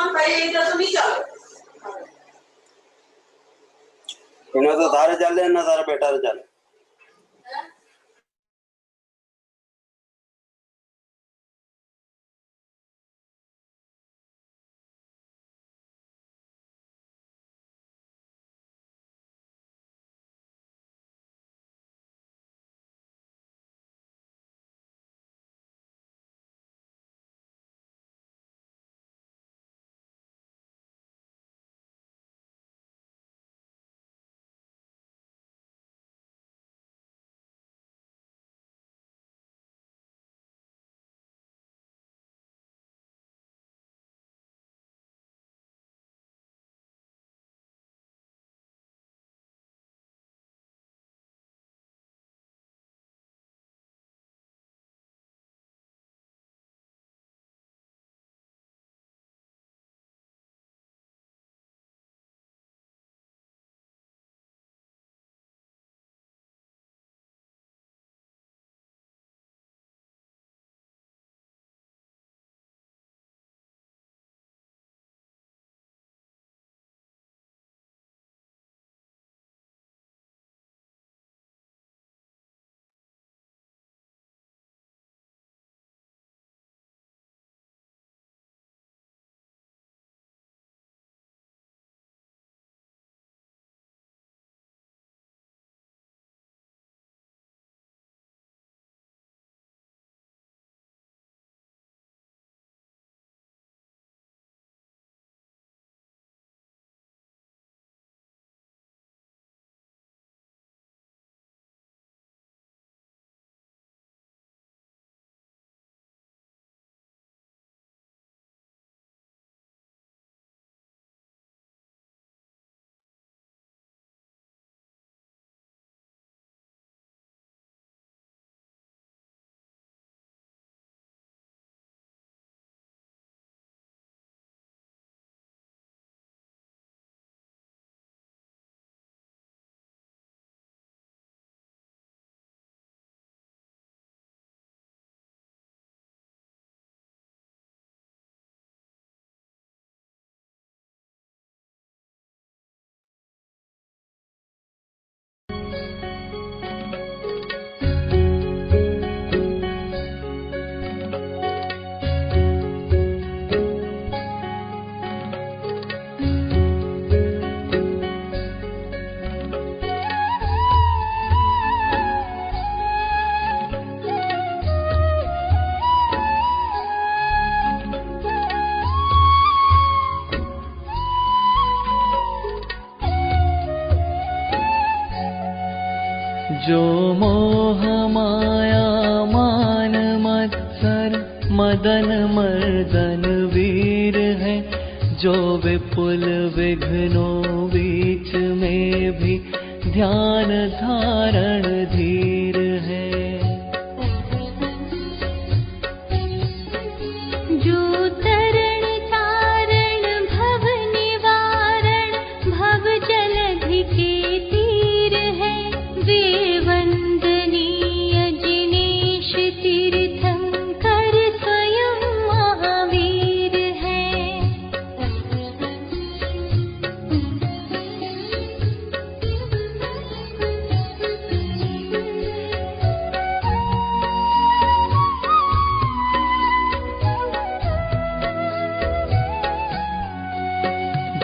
इधर तो नहीं चलो इन्हें तो थारे चल ना थारा बेटा चल जो मोह माया मान मत्सर मदन मर्दन वीर है, जो विपुल विघ्नों बीच में भी ध्यान धारण धीर है। जो तरण तारण भव निवारण भव जलधि के तीर है, वे वंदनीय जिनेश तीर्थंकर स्वयं महावीर है।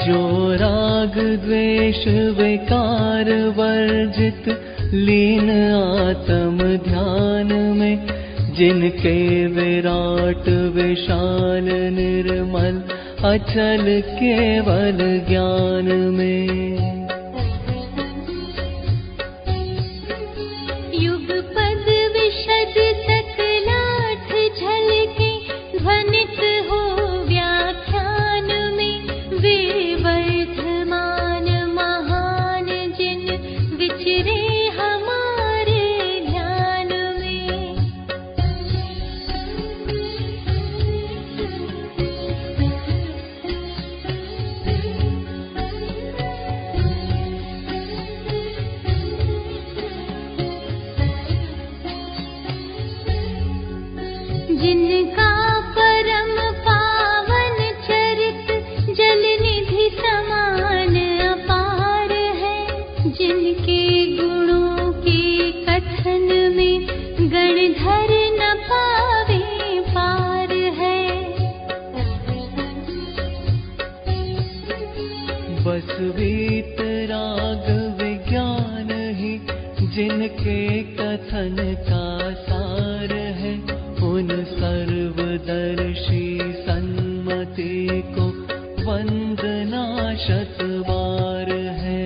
जो राग द्वेष विकार वर्जित लीन आत्म ध्यान में, जिनके विराट विशाल निर्मल अचल केवल ज्ञान में। युगपद विशद सकलाठ झलके ध्वनित हो व्याख्यान में, वे वर्धमान महान जिन विचरे हमारे ध्यान में। वीत राग विज्ञान ही जिनके कथन का सार है, उन सर्वदर्शी सन्मति को वंदना शतबार है।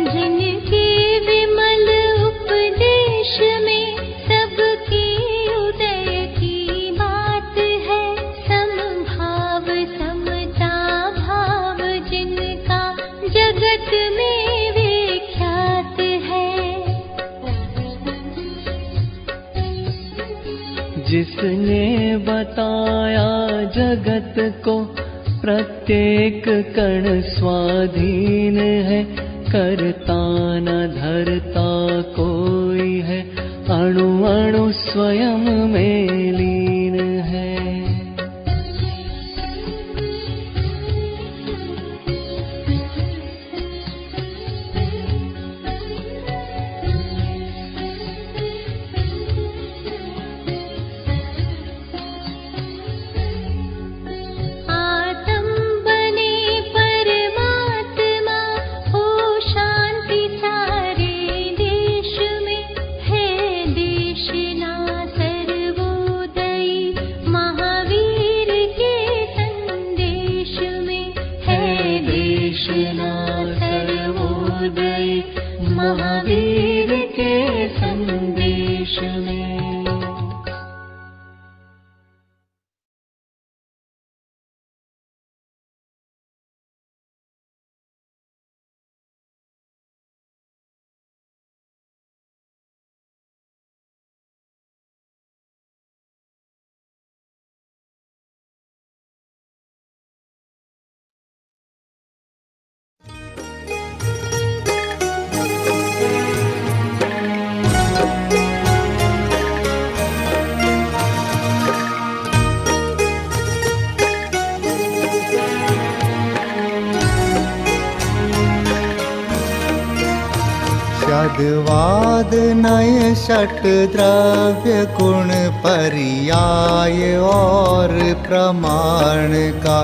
जिनके विमल उपदेश में सबके उदय की बात है, समभाव समता भाव जिनका जगत में विख्यात है। जिसने बताया जगत को प्रत्येक कण स्वाधीन है, करता न धरता कोई है, अणु अणु स्वयं में लीन है। महावीर के संदेश में। शब्दवाद नय षट द्रव्य गुण पर्याय और प्रमाण का,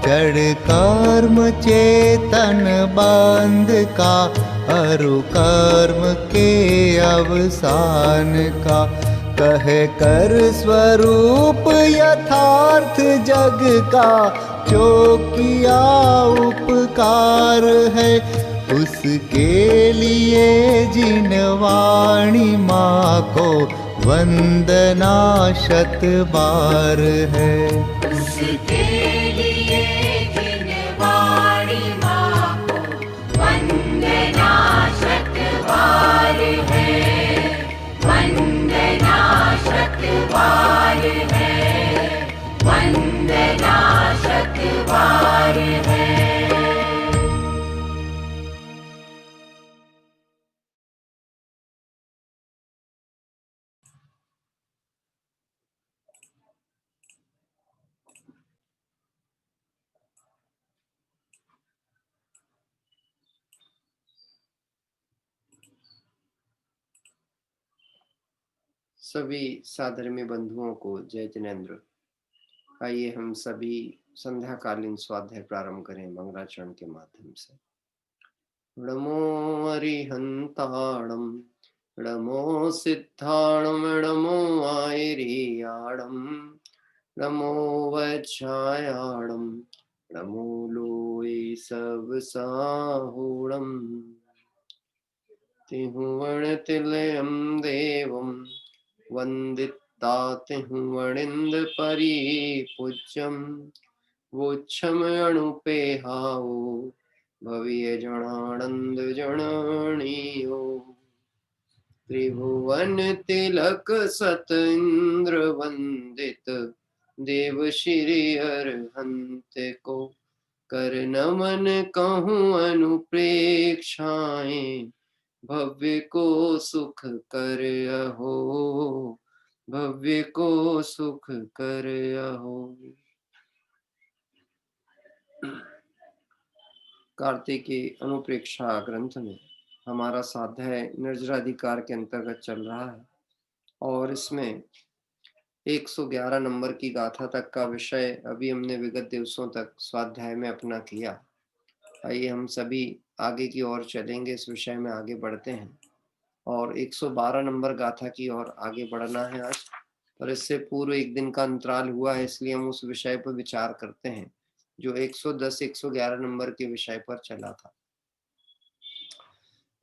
जड़ कर्म चेतन बंध का, अरु कर्म के अवसान का, कह कर स्वरूप यथार्थ जग का, जो किया उपकार है उसके लिए जिन वाणी माँ को वंदना शत बार है। उसके लिए जिन वाणी माँ को वंदना शत बार है, वंदना शत बार है, वंदना शत बार है। सभी साधर्मी बंधुओं को जय जिनेन्द्र। आइए हम सभी संध्याकालीन स्वाध्याय प्रारंभ करें मंगलाचरण के माध्यम से। नमो अरिहंताणम, नमो सिद्धाणम, नमो आयरियाणम, नमो वज्रायाणम, नमो लोई सब साहूणम, तिहुवण तिलयम देवम वंदिता तिहुवणिंद परिपूज्यम, वोच्छम अणुपेहाओ भव्य जनानंद जननीयो। त्रिभुवन तिलक सत इंद्र वंदित, देव श्री अरहंत को कर नमन कहूँ अनुप्रेक्षाएं, भव्य को सुख कर अहो, भव्य को सुख कर अहो। कार्तिकेय अनुप्रेक्षा ग्रंथ में हमारा स्वाध्याय निर्जराधिकार के अंतर्गत चल रहा है और इसमें 111 नंबर की गाथा तक का विषय अभी हमने विगत दिवसों तक स्वाध्याय में अपना किया। आइए हम सभी आगे की ओर चलेंगे, इस विषय में आगे बढ़ते हैं और 112 नंबर गाथा की ओर आगे बढ़ना है आज। पर इससे पूर्व एक दिन का अंतराल हुआ है, इसलिए हम उस विषय पर विचार करते हैं जो 110 111 नंबर के विषय पर चला था।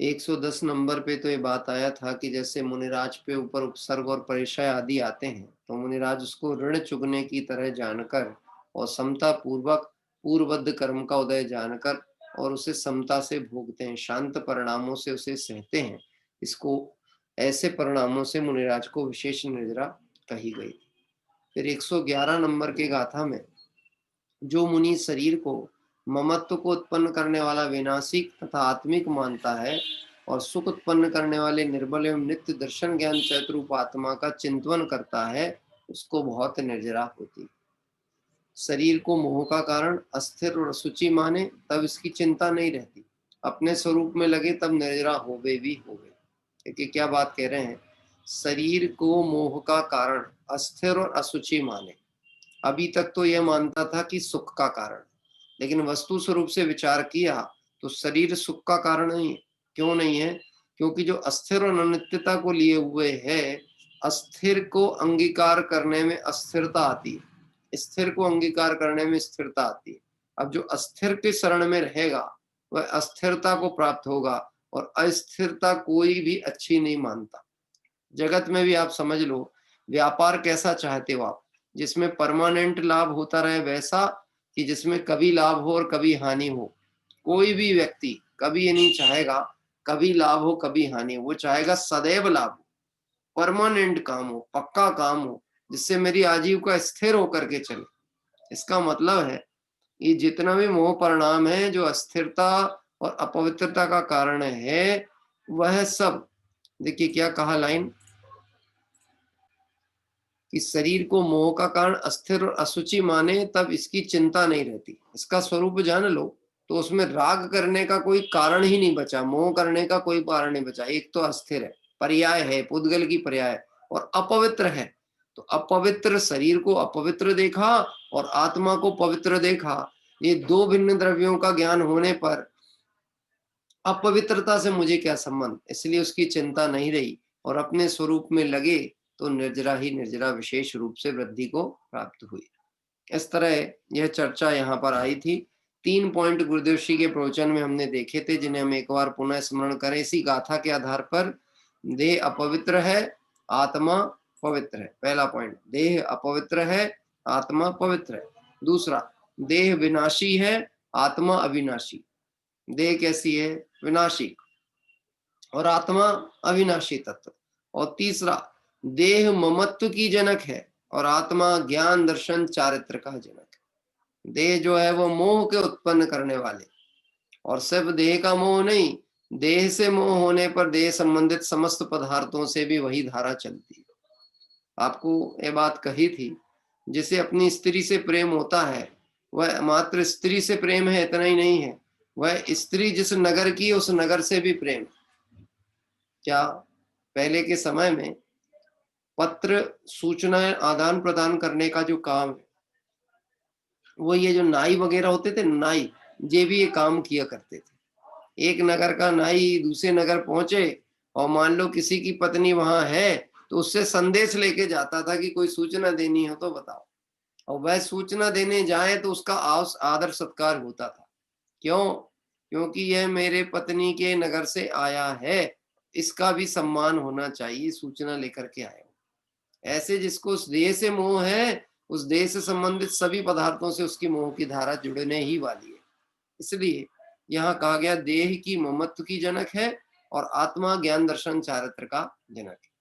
110 नंबर पे तो ये बात आया था कि जैसे मुनिराज पे ऊपर उपसर्ग और परिचय आदि आते हैं तो मुनिराज उसको ऋण चुगने की तरह जानकर और समता पूर्वक पूर्वबद्ध कर्म का उदय जानकर और उसे समता से भोगते हैं, शांत परिणामों से उसे सहते हैं। इसको ऐसे परिणामों से मुनिराज को विशेष निर्जरा कही गई। फिर 111 नंबर के गाथा में जो मुनि शरीर को ममत्व को उत्पन्न करने वाला विनाशिक तथा आत्मिक मानता है और सुख उत्पन्न करने वाले निर्बल एवं नित्य दर्शन ज्ञान चैतरूप आत्मा का चिंतन करता है, उसको बहुत निर्जरा होती। शरीर को मोह का कारण अस्थिर और असुचि माने तब इसकी चिंता नहीं रहती, अपने स्वरूप में लगे तब निर्जरा होवे भी होवे। देखिए क्या बात कह रहे हैं, शरीर को मोह का कारण अस्थिर और असुचि माने। अभी तक तो यह मानता था कि सुख का कारण, लेकिन वस्तु स्वरूप से विचार किया तो शरीर सुख का कारण नहीं है। क्यों नहीं है? क्योंकि जो अस्थिर और अनित्यता को लिए हुए है, अस्थिर को अंगीकार करने में अस्थिरता आती है, स्थिर को अंगीकार करने में स्थिरता आती है। अब जो अस्थिर के शरण में रहेगा वह अस्थिरता को प्राप्त होगा और अस्थिरता कोई भी अच्छी नहीं मानता। जगत में भी आप समझ लो, व्यापार कैसा चाहते हो आप, जिसमें परमानेंट लाभ होता रहे वैसा, कि जिसमें कभी लाभ हो और कभी हानि हो। कोई भी व्यक्ति कभी ये नहीं चाहेगा कभी लाभ हो कभी हानि हो, वो चाहेगा सदैव लाभ हो, परमानेंट काम हो, पक्का काम हो, जिससे मेरी आजीविका स्थिर होकर के चले। इसका मतलब है ये जितना भी मोह परिणाम है जो अस्थिरता और अपवित्रता का कारण है, वह सब, देखिए क्या कहा लाइन, कि शरीर को मोह का कारण अस्थिर और असुचि माने तब इसकी चिंता नहीं रहती। इसका स्वरूप जान लो तो उसमें राग करने का कोई कारण ही नहीं बचा, मोह करने का कोई कारण नहीं बचा। एक तो अस्थिर है, पर्याय है, पुद्गल की पर्याय, और अपवित्र है। तो अपवित्र शरीर को अपवित्र देखा और आत्मा को पवित्र देखा। ये दो भिन्न द्रव्यों का ज्ञान होने पर अपवित्रता से मुझे क्या संबंध, इसलिए उसकी चिंता नहीं रही और अपने स्वरूप में लगे तो निर्जरा ही निर्जरा विशेष रूप से वृद्धि को प्राप्त हुई। इस तरह यह चर्चा यहाँ पर आई थी। 3 पॉइंट गुरुदेव श्री के प्रवचन में हमने देखे थे, जिन्हें हम एक बार पुनः स्मरण करें। इसी गाथा के आधार पर देह अपवित्र है, आत्मा पवित्र है। पहला पॉइंट, देह अपवित्र है, आत्मा पवित्र है। दूसरा, देह विनाशी है, आत्मा अविनाशी। देह कैसी है? विनाशी, और आत्मा अविनाशी तत्व। और तीसरा, देह ममत्व की जनक है और आत्मा ज्ञान दर्शन चारित्र का जनक है। देह जो है वो मोह के उत्पन्न करने वाले, और सिर्फ देह का मोह नहीं, देह से मोह होने पर देह संबंधित समस्त पदार्थों से भी वही धारा चलती है। आपको ये बात कही थी, जिसे अपनी स्त्री से प्रेम होता है वह मात्र स्त्री से प्रेम है इतना ही नहीं है, वह स्त्री जिस नगर की उस नगर से भी प्रेम। क्या पहले के समय में पत्र सूचनाएं आदान प्रदान करने का जो काम है, वो ये जो नाई वगैरह होते थे, नाई ये भी ये काम किया करते थे। एक नगर का नाई दूसरे नगर पहुंचे और मान लो किसी की पत्नी वहां है तो उससे संदेश लेके जाता था कि कोई सूचना देनी हो तो बताओ, और वह सूचना देने जाए तो उसका आदर सत्कार होता था। क्यों? क्योंकि यह मेरे पत्नी के नगर से आया है, इसका भी सम्मान होना चाहिए, सूचना लेकर के आया। ऐसे जिसको उस देह से मोह है, उस देह से संबंधित सभी पदार्थों से उसकी मोह की धारा जुड़ने ही वाली है। इसलिए यहाँ कहा गया देह की ममत्व की जनक है और आत्मा ज्ञान दर्शन चारित्र का जनक है।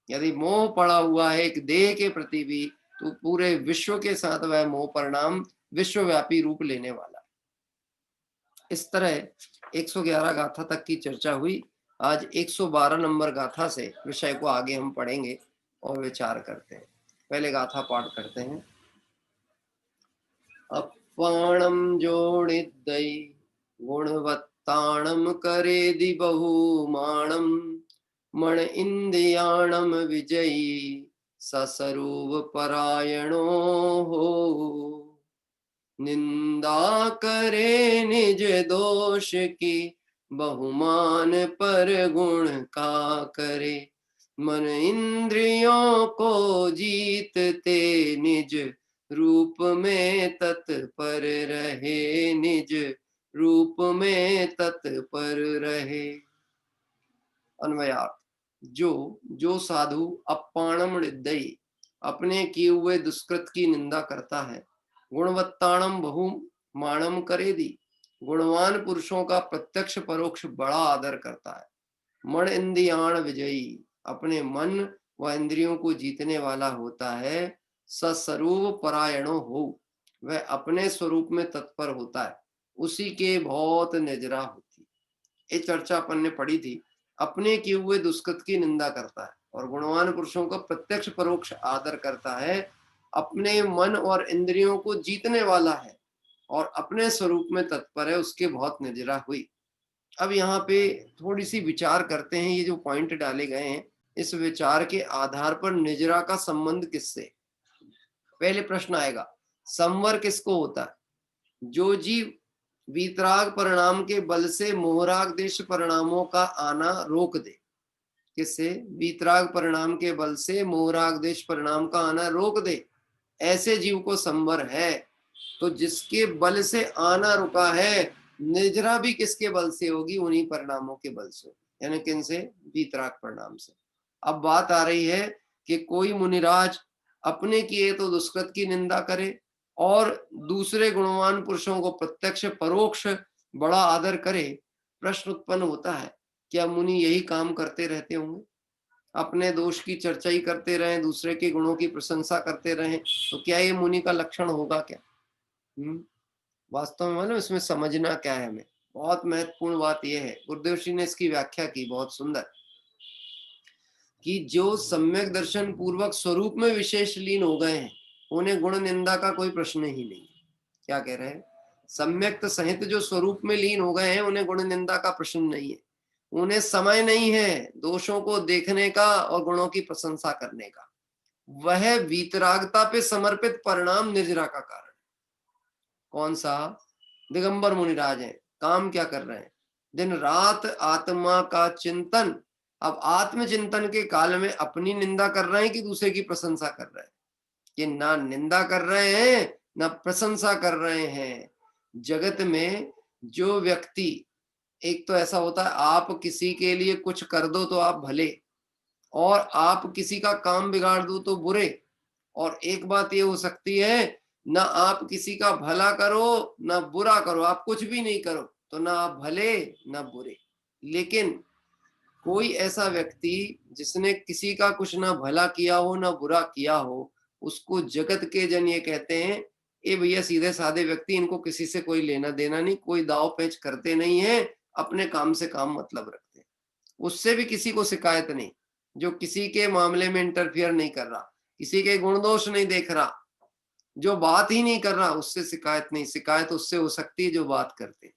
यदि मोह पड़ा हुआ है एक देह के प्रति भी, तो पूरे विश्व के साथ वह मोह परिणाम विश्वव्यापी रूप लेने वाला है। इस तरह 111 गाथा तक की चर्चा हुई। आज 112 नंबर गाथा से विषय को आगे हम पढ़ेंगे और विचार करते हैं। पहले गाथा पाठ करते हैं। अपाणम जोड़िद्दै गुणवत्ताणं करेदि बहुमाणं मण इंद्रियाणं विजयी ससरूप परायणो हो। निंदा करे निज दोष की बहुमान पर गुण का करे। मन इंद्रियों को जीतते निज रूप में तत्पर रहे, निज रूप में तत्पर रहे। अन्वयार्थ, जो साधु अपाणम निंदई, अपने किए हुए दुष्कृत की निंदा करता है, गुणवत्ताणम बहुमाणम करेदी, गुणवान पुरुषों का प्रत्यक्ष परोक्ष बड़ा आदर करता है, मन इंद्रियाण विजयी, अपने मन व इंद्रियों को जीतने वाला होता है, सस्वरूप परायणो हो, वह अपने स्वरूप में तत्पर होता है, उसी के बहुत निजरा होती। ये चर्चा अपन ने पढ़ी थी। अपने किए हुए दुष्कृत की निंदा करता है और गुणवान पुरुषों का प्रत्यक्ष परोक्ष आदर करता है, अपने मन और इंद्रियों को जीतने वाला है और अपने स्वरूप में तत्पर है, उसके बहुत निजरा हुई। अब यहाँ पे थोड़ी सी विचार करते हैं, ये जो पॉइंट डाले गए हैं इस विचार के आधार पर निजरा का संबंध किससे। पहले प्रश्न आएगा, संवर किसको होता है? जो जीव वीतराग परिणाम के बल से मोहराग देश परिणामों का आना रोक दे। किससे? वीतराग परिणाम के बल से मोहराग देश परिणाम का आना रोक दे, ऐसे जीव को संवर है। तो जिसके बल से आना रुका है, निजरा भी किसके बल से होगी? उन्हीं परिणामों के बल से, यानी किन से? वीतराग परिणाम से। अब बात आ रही है कि कोई मुनिराज अपने किए तो दुष्कृत की निंदा करे और दूसरे गुणवान पुरुषों को प्रत्यक्ष परोक्ष बड़ा आदर करे। प्रश्न उत्पन्न होता है, क्या मुनि यही काम करते रहते होंगे? अपने दोष की चर्चा ही करते रहें, दूसरे के गुणों की प्रशंसा करते रहें, तो क्या ये मुनि का लक्षण होगा क्या? वास्तव में मालूम इसमें समझना क्या है हमें, बहुत महत्वपूर्ण बात यह है। गुरुदेव श्री ने इसकी व्याख्या की बहुत सुंदर, कि जो सम्यक दर्शन पूर्वक स्वरूप में विशेष लीन हो गए हैं, उन्हें गुण निंदा का कोई प्रश्न ही नहीं। क्या कह रहे हैं? सम्यक सहित जो स्वरूप में लीन हो गए हैं, उन्हें गुण निंदा का प्रश्न नहीं है। उन्हें समय नहीं है दोषों को देखने का और गुणों की प्रशंसा करने का। वह वीतरागता पे समर्पित परिणाम निजरा का कारण। कौन सा? दिगंबर मुनिराज है, काम क्या कर रहे हैं? दिन रात आत्मा का चिंतन। अब आत्मचिंतन के काल में अपनी निंदा कर रहे हैं कि दूसरे की प्रशंसा कर रहे हैं? कि ना निंदा कर रहे हैं ना प्रशंसा कर रहे हैं। जगत में जो व्यक्ति, एक तो ऐसा होता है आप किसी के लिए कुछ कर दो तो आप भले, और आप किसी का काम बिगाड़ दो तो बुरे। और एक बात ये हो सकती है, ना आप किसी का भला करो ना बुरा करो, आप कुछ भी नहीं करो तो ना आप भले ना बुरे। लेकिन कोई ऐसा व्यक्ति जिसने किसी का कुछ ना भला किया हो ना बुरा किया हो, उसको जगत के जन ये कहते हैं, ए भैया सीधे साधे व्यक्ति, इनको किसी से कोई लेना देना नहीं, कोई दाव पेच करते नहीं है, अपने काम से काम मतलब रखते हैं, उससे भी किसी को शिकायत नहीं। जो किसी के मामले में इंटरफियर नहीं कर रहा, किसी के गुण दोष नहीं देख रहा, जो बात ही नहीं कर रहा, उससे शिकायत नहीं। शिकायत उससे हो सकती है जो बात करते हैं।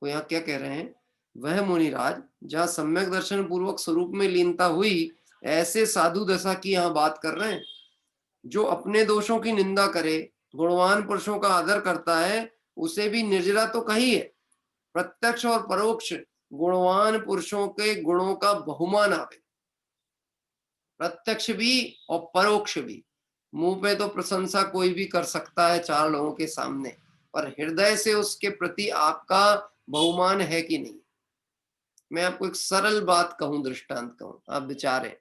तो यहाँ क्या कह रहे हैं? वह मुनिराज जहाँ सम्यक दर्शन पूर्वक स्वरूप में लीनता हुई, ऐसे साधु दशा की यहाँ बात कर रहे हैं। जो अपने दोषों की निंदा करे, गुणवान पुरुषों का आदर करता है, उसे भी निर्जरा तो कही है। प्रत्यक्ष और परोक्ष गुणवान पुरुषों के गुणों का बहुमान आवे, प्रत्यक्ष भी और परोक्ष भी। मुंह पे तो प्रशंसा कोई भी कर सकता है चार लोगों के सामने, पर हृदय से उसके प्रति आपका बहुमान है कि नहीं? मैं आपको एक सरल बात कहूं, दृष्टांत कहूं, आप विचारें।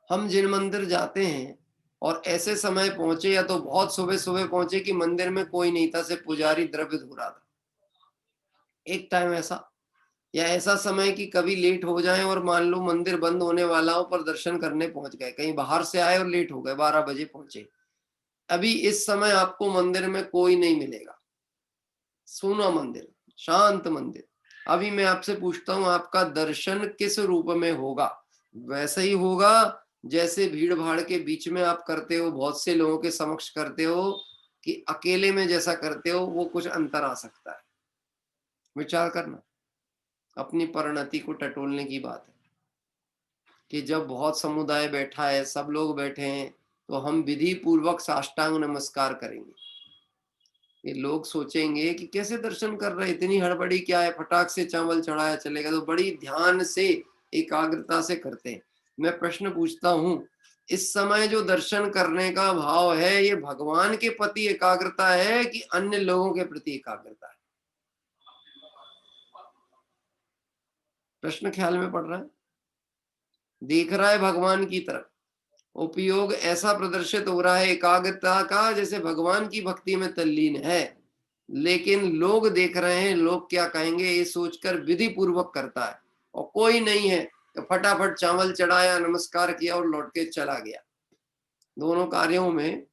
हम जिन मंदिर जाते हैं और ऐसे समय पहुंचे, या तो बहुत सुबह सुबह पहुंचे कि मंदिर में कोई नहीं था, सिर्फ पुजारी द्रव्य धो रहा था। एक टाइम ऐसा, या ऐसा समय कि कभी लेट हो जाए और मान लो मंदिर बंद होने वाला हो पर दर्शन करने पहुंच गए, कहीं बाहर से आए और लेट हो गए, 12 बजे पहुंचे। अभी इस समय आपको मंदिर में कोई नहीं मिलेगा, सूना मंदिर, शांत मंदिर। अभी मैं आपसे पूछता हूं, आपका दर्शन किस रूप में होगा? वैसे ही होगा जैसे भीड़ भाड़ के बीच में आप करते हो, बहुत से लोगों के समक्ष करते हो, कि अकेले में जैसा करते हो वो कुछ अंतर आ सकता है। विचार करना, अपनी परिणति को टटोलने की बात है कि जब बहुत समुदाय बैठा है, सब लोग बैठे हैं, तो हम विधि पूर्वक साष्टांग नमस्कार करेंगे। ये लोग सोचेंगे कि कैसे दर्शन कर रहे हैं, इतनी हड़बड़ी क्या है, फटाक से चावल चढ़ाया चलेगा। तो बड़ी ध्यान से एकाग्रता से करते हैं। मैं प्रश्न पूछता हूं, इस समय जो दर्शन करने का भाव है, ये भगवान के प्रति एकाग्रता है कि अन्य लोगों के प्रति एकाग्रता है? प्रश्न ख्याल में पड़ रहा है? देख रहा है भगवान की तरफ, उपयोग ऐसा प्रदर्शित हो रहा है एकाग्रता का जैसे भगवान की भक्ति में तल्लीन है, लेकिन लोग देख रहे हैं, लोग क्या कहेंगे ये सोचकर विधि पूर्वक करता है। और कोई नहीं है तो फटाफट चावल चढ़ाया, नमस्कार किया और लौट के चला गया। दोनों कार्यों में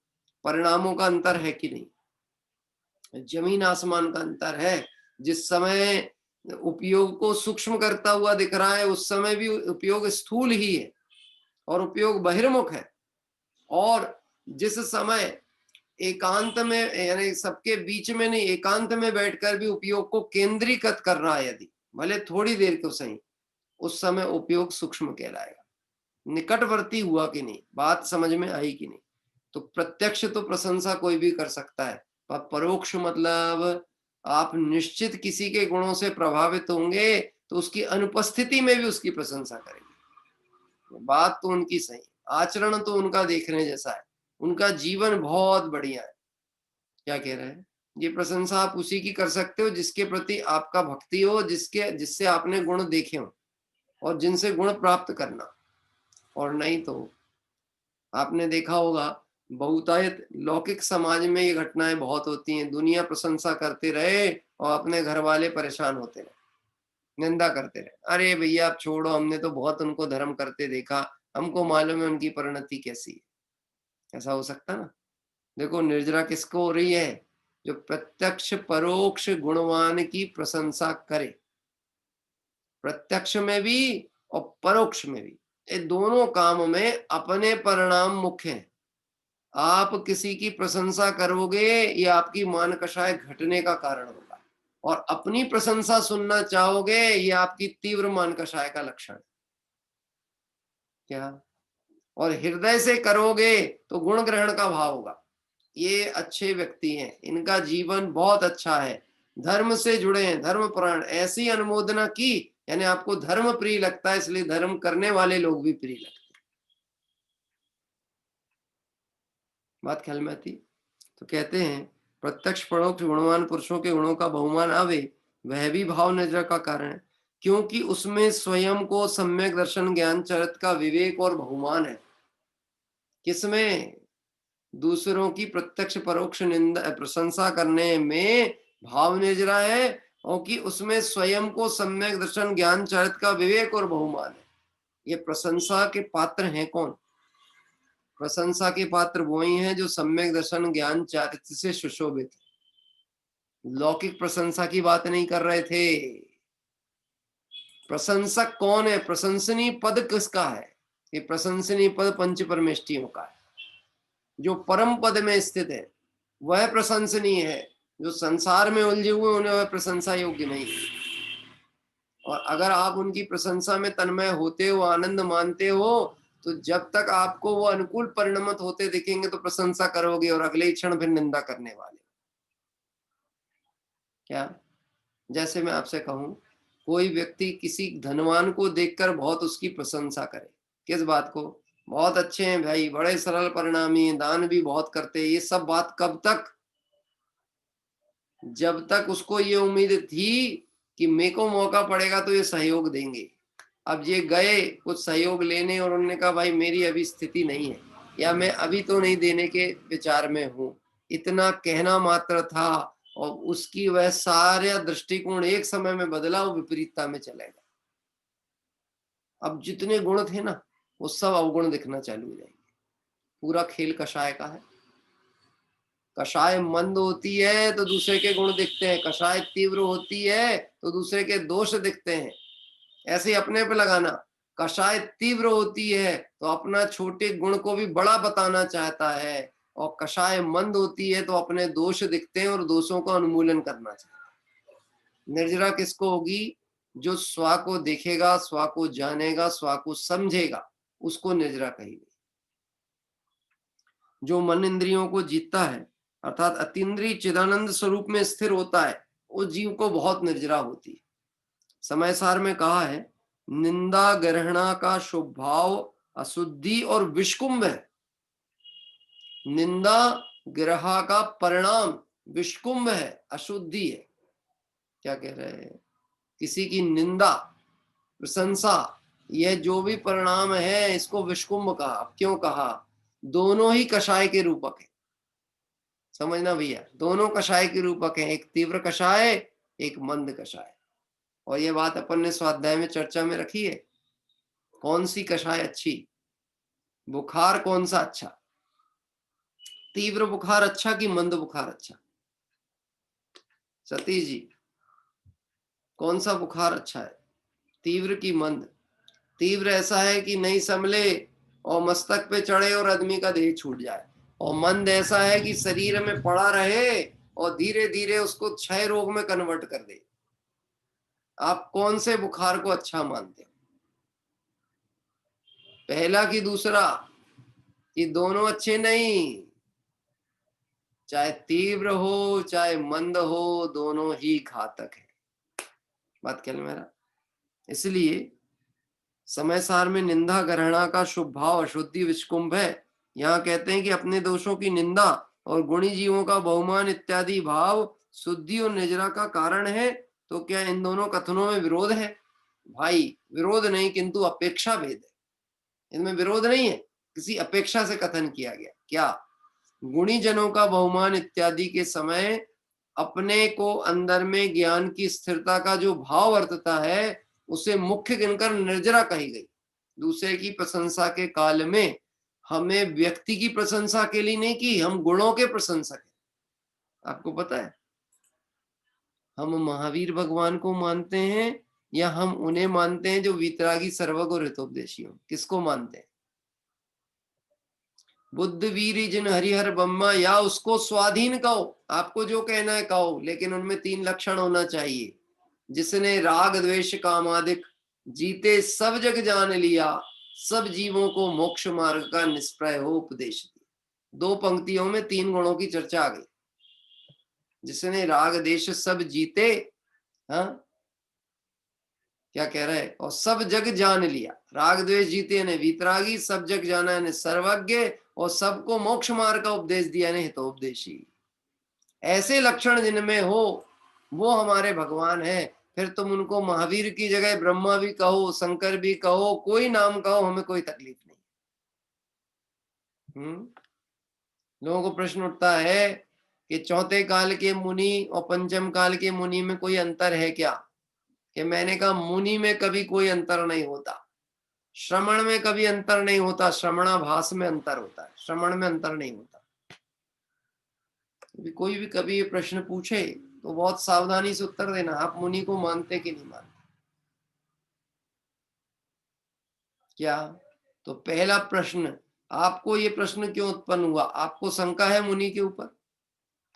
परिणामों का अंतर है कि नहीं? जमीन आसमान का अंतर है। जिस समय उपयोग को सूक्ष्म करता हुआ दिख रहा है, उस समय भी उपयोग स्थूल ही है और उपयोग बहिर्मुख है। और जिस समय एकांत में, यानी सबके बीच में नहीं, एकांत में बैठकर भी उपयोग को केंद्रीकृत कर रहा है, यदि भले थोड़ी देर को सही, उस समय उपयोग सूक्ष्म कहलाएगा। निकटवर्ती हुआ कि नहीं, बात समझ में आई कि नहीं? तो प्रत्यक्ष तो प्रशंसा कोई भी कर सकता है, पर परोक्ष मतलब आप निश्चित किसी के गुणों से प्रभावित होंगे तो उसकी अनुपस्थिति में भी उसकी प्रशंसा करेंगे। बात तो उनकी सही, आचरण तो उनका देखने जैसा है, उनका जीवन बहुत बढ़िया है। क्या कह रहे हैं? ये प्रशंसा आप उसी की कर सकते हो जिसके प्रति आपका भक्ति हो, जिससे आपने गुण देखे हो और जिनसे गुण प्राप्त करना। और नहीं तो आपने देखा होगा बहुतायत लौकिक समाज में ये घटनाएं बहुत होती हैं। दुनिया प्रशंसा करते रहे और अपने घर वाले परेशान होते रहे, निंदा करते रहे। अरे भैया आप छोड़ो, हमने तो बहुत उनको धर्म करते देखा, हमको मालूम है उनकी परिणति कैसी है। ऐसा हो सकता ना? देखो निर्जरा किसको हो रही है? जो प्रत्यक्ष परोक्ष गुणवान की प्रशंसा करे, प्रत्यक्ष में भी और परोक्ष में भी। ये दोनों काम में अपने परिणाम मुख्य हैं। आप किसी की प्रशंसा करोगे, ये आपकी मान कषाय घटने का कारण होगा, और अपनी प्रशंसा सुनना चाहोगे, ये आपकी तीव्र मान कषाय का लक्षण है। क्या? और हृदय से करोगे तो गुण ग्रहण का भाव होगा। ये अच्छे व्यक्ति हैं, इनका जीवन बहुत अच्छा है, धर्म से जुड़े हैं, धर्म प्राण, ऐसी अनुमोदना की, यानी आपको धर्म प्रिय लगता है, इसलिए धर्म करने वाले लोग भी प्रिय लगते हैं। बात ख्याल में आती? तो कहते हैं प्रत्यक्ष परोक्ष गुणवान पुरुषों के गुणों का बहुमान आवे, वह भी भाव नजर का कारण है, क्योंकि उसमें स्वयं को सम्यक दर्शन ज्ञान चरित का विवेक और बहुमान है। किसमें? दूसरों की प्रत्यक्ष परोक्ष निंदा प्रशंसा करने में भाव निजरा है, और कि उसमें स्वयं को सम्यक दर्शन ज्ञान चरित का विवेक और बहुमान है। ये प्रशंसा के पात्र हैं कौन? प्रशंसा के पात्र वो ही हैं जो सम्यक दर्शन ज्ञान चारित्र से सुशोभित। लौकिक प्रशंसा की बात नहीं कर रहे थे। प्रशंसक कौन है? प्रशंसनीय पद किसका है? ये प्रशंसनीय पद पंच परमेष्टियों का है। जो परम पद में स्थित है वह प्रशंसनीय है, जो संसार में उलझे हुए उन्हें वह प्रशंसा योग्य नहीं है। और अगर आप उनकी प्रशंसा में तन्मय होते हो, आनंद मानते हो, तो जब तक आपको वो अनुकूल परिणमित होते दिखेंगे तो प्रशंसा करोगे, और अगले क्षण फिर निंदा करने वाले। क्या? जैसे मैं आपसे कहूं, कोई व्यक्ति किसी धनवान को देखकर बहुत उसकी प्रशंसा करे, किस बात को? बहुत अच्छे हैं भाई, बड़े सरल परिणामी हैं, दान भी बहुत करते हैं। ये सब बात कब तक? जब तक उसको ये उम्मीद थी कि मेरे को मौका पड़ेगा तो ये सहयोग देंगे। अब ये गए कुछ सहयोग लेने और उन्होंने कहा भाई मेरी अभी स्थिति नहीं है, या मैं अभी तो नहीं देने के विचार में हूं। इतना कहना मात्र था और उसकी वह सारा दृष्टिकोण एक समय में बदला, वो विपरीतता में चलेगा। अब जितने गुण थे ना वो सब अवगुण दिखना चालू हो जाएंगे। पूरा खेल कषाय का है। कषाय मंद होती है तो दूसरे के गुण दिखते हैं, कषाय तीव्र होती है तो दूसरे के दोष दिखते हैं। ऐसे ही अपने पे लगाना, कषाय तीव्र होती है तो अपना छोटे गुण को भी बड़ा बताना चाहता है, और कषाय मंद होती है तो अपने दोष दिखते हैं और दोषों का उन्मूलन करना चाहिए। निर्जरा किसको होगी? जो स्वा को देखेगा, स्वा को जानेगा, स्वा को समझेगा, उसको निर्जरा कही। जो मन इंद्रियों को जीतता है अर्थात अतीन्द्रिय चिदानंद स्वरूप में स्थिर होता है, उस जीव को बहुत निर्जरा होती है। समय सार में कहा है, निंदा ग्रहणा का शुभ भाव अशुद्धि और विषकुंभ है। निंदा ग्रहा का परिणाम विषकुंभ है, अशुद्धि है। क्या कह रहे हैं? किसी की निंदा, प्रशंसा, यह जो भी परिणाम है इसको विषकुंभ कहा। क्यों कहा? दोनों ही कषाय के रूपक है। समझना भैया, दोनों कषाय के रूपक हैं, एक तीव्र कषाय, एक मंद कषाय। और ये बात अपन ने स्वाध्याय में चर्चा में रखी है। कौन सी कषाय अच्छी, बुखार कौन सा अच्छा, तीव्र बुखार अच्छा कि मंद बुखार अच्छा? सतीश जी, कौन सा बुखार अच्छा है, तीव्र की मंद? तीव्र ऐसा है कि नहीं संभले और मस्तक पे चढ़े और आदमी का देह छूट जाए, और मंद ऐसा है कि शरीर में पड़ा रहे और धीरे धीरे उसको क्षय रोग में कन्वर्ट कर दे। आप कौन से बुखार को अच्छा मानते हो, पहला कि दूसरा? कि दोनों अच्छे नहीं, चाहे तीव्र हो चाहे मंद हो, दोनों ही घातक है। बात क्या मेरा? इसलिए समय सार में निंदा ग्रहणा का शुभ भाव अशुद्धि विषकुंभ है। यहाँ कहते हैं कि अपने दोषों की निंदा और गुणी जीवों का बहुमान इत्यादि भाव शुद्धि और निजरा का कारण है। तो क्या इन दोनों कथनों में विरोध है? भाई विरोध नहीं, किंतु अपेक्षा भेद है। इनमें विरोध नहीं है, किसी अपेक्षा से कथन किया गया। क्या? गुणी जनों का बहुमान इत्यादि के समय अपने को अंदर में ज्ञान की स्थिरता का जो भाव वर्तता है उसे मुख्य गिनकर निर्जरा कही गई। दूसरे की प्रशंसा के काल में हमें व्यक्ति की प्रशंसा के लिए नहीं की, हम गुणों के प्रशंसक हैं। आपको पता है हम महावीर भगवान को मानते हैं या हम उन्हें मानते हैं जो वीतरागी सर्वगुण हितोपदेशी हो? किसको मानते हैं? बुद्ध वीर जिन हरिहर ब्रह्मा, या उसको स्वाधीन कहो, आपको जो कहना है कहो, लेकिन उनमें 3 लक्षण होना चाहिए। जिसने राग द्वेष कामादिक जीते सब जग जान लिया, सब जीवों को मोक्ष मार्ग का निष्प्रय हो उपदेश दिया। 2 पंक्तियों में 3 गुणों की चर्चा आ गई। जिसने राग देश सब जीते, हाँ क्या कह रहा है, और सब जग जान लिया। राग द्वेष जीते ने वीतरागी, सब जग जाना ने सर्वज्ञ, और सबको मोक्ष मार्ग का उपदेश दिया ने हितोपदेशी। ऐसे लक्षण जिनमें हो वो हमारे भगवान है। फिर तुम उनको महावीर की जगह ब्रह्मा भी कहो, शंकर भी कहो, कोई नाम कहो, हमें कोई तकलीफ नहीं। लोगों को प्रश्न उठता है कि चौथे काल के मुनि और पंचम काल के मुनि में कोई अंतर है क्या? कि मैंने कहा मुनि में कभी कोई अंतर नहीं होता, श्रवण में कभी अंतर नहीं होता, श्रवणाभास में अंतर होता है, श्रवण में अंतर नहीं होता। कोई भी कभी ये प्रश्न पूछे तो बहुत सावधानी से उत्तर देना, आप मुनि को मानते कि नहीं मानते? क्या? तो पहला प्रश्न, आपको ये प्रश्न क्यों उत्पन्न हुआ? आपको शंका है मुनि के ऊपर?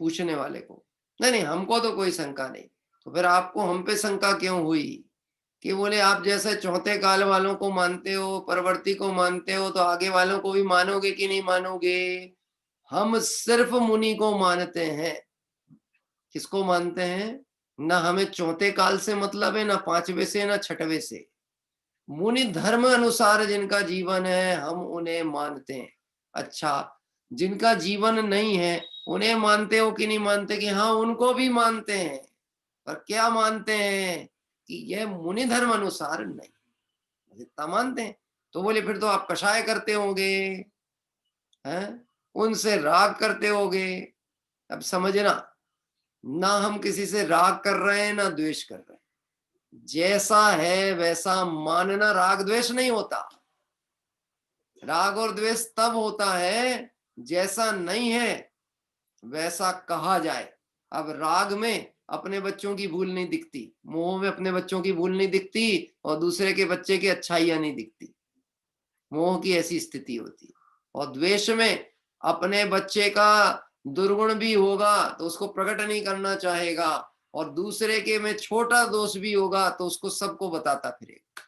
पूछने वाले को नहीं, नहीं हमको तो कोई शंका नहीं। तो फिर आपको हम पे शंका क्यों हुई? कि बोले आप जैसे चौथे काल वालों को मानते हो, परवर्ती को मानते हो, तो आगे वालों को भी मानोगे कि नहीं मानोगे? हम सिर्फ मुनि को मानते हैं। किसको मानते हैं? ना हमें चौथे काल से मतलब है, ना 5वें से, ना 6वें से। मुनि धर्म अनुसार जिनका जीवन है हम उन्हें मानते हैं। अच्छा, जिनका जीवन नहीं है उन्हें मानते हो कि नहीं मानते? कि हाँ उनको भी मानते हैं, पर क्या मानते हैं? कि यह मुनि धर्म अनुसार नहीं, इतना मानते हैं। तो बोले फिर तो आप कषाय करते होंगे, हैं? उनसे राग करते होंगे। अब समझना, ना हम किसी से राग कर रहे हैं ना द्वेष कर रहे हैं। जैसा है वैसा मानना, राग द्वेष नहीं होता। राग और द्वेष तब होता है जैसा नहीं है वैसा कहा जाए। अब राग में अपने बच्चों की भूल नहीं दिखती, मोह में अपने बच्चों की भूल नहीं दिखती, और दूसरे के बच्चे की अच्छाइयां नहीं दिखती। मोह की ऐसी स्थिति होती है। और द्वेष में अपने बच्चे का दुर्गुण भी होगा तो उसको प्रकट नहीं करना चाहेगा, और दूसरे के में छोटा दोष भी होगा तो उसको सबको बताता फिरेगा।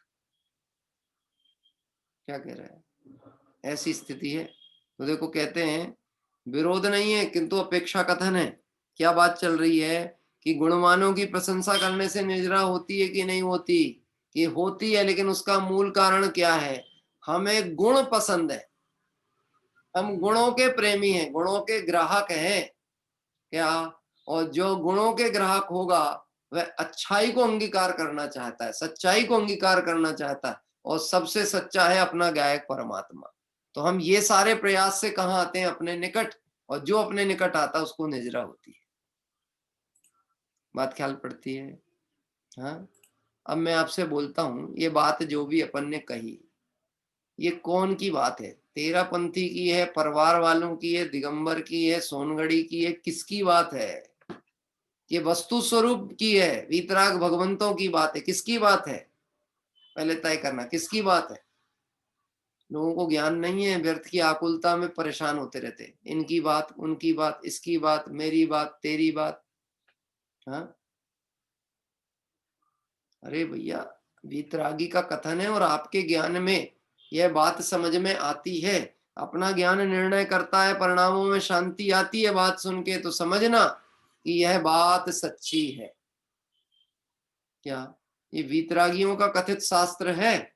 क्या कह रहा है? ऐसी स्थिति है। तो देखो कहते हैं विरोध नहीं है किंतु अपेक्षा कथन है। क्या बात चल रही है कि गुणवानों की प्रशंसा करने से निजरा होती है कि नहीं होती? ये होती है, लेकिन उसका मूल कारण क्या है? हमें गुण पसंद है, हम गुणों के प्रेमी हैं, गुणों के ग्राहक हैं क्या? और जो गुणों के ग्राहक होगा वह अच्छाई को अंगीकार करना चाहता है, सच्चाई को अंगीकार करना चाहता है, और सबसे सच्चा है अपना गायक परमात्मा। तो हम ये सारे प्रयास से कहाँ आते हैं? अपने निकट, और जो अपने निकट आता है उसको निजरा होती है। बात ख्याल पड़ती है? हाँ। अब मैं आपसे बोलता हूं, ये बात जो भी अपन ने कही, ये कौन की बात है? तेरापंथी की है, परिवार वालों की है, दिगंबर की है, सोनगढ़ी की है? किसकी बात है? ये वस्तु स्वरूप की है, वीतराग भगवंतों की बात है। किसकी बात है? पहले तय करना किसकी बात है। लोगों को ज्ञान नहीं है, व्यर्थ की आकुलता में परेशान होते रहते, इनकी बात, उनकी बात, इसकी बात, मेरी बात, तेरी बात। हाँ, अरे भैया, वीतरागी का कथन है और आपके ज्ञान में यह बात समझ में आती है, अपना ज्ञान निर्णय करता है, परिणामों में शांति आती है बात सुन के, तो समझना कि यह बात सच्ची है। क्या ये वीतरागियों का कथित शास्त्र है?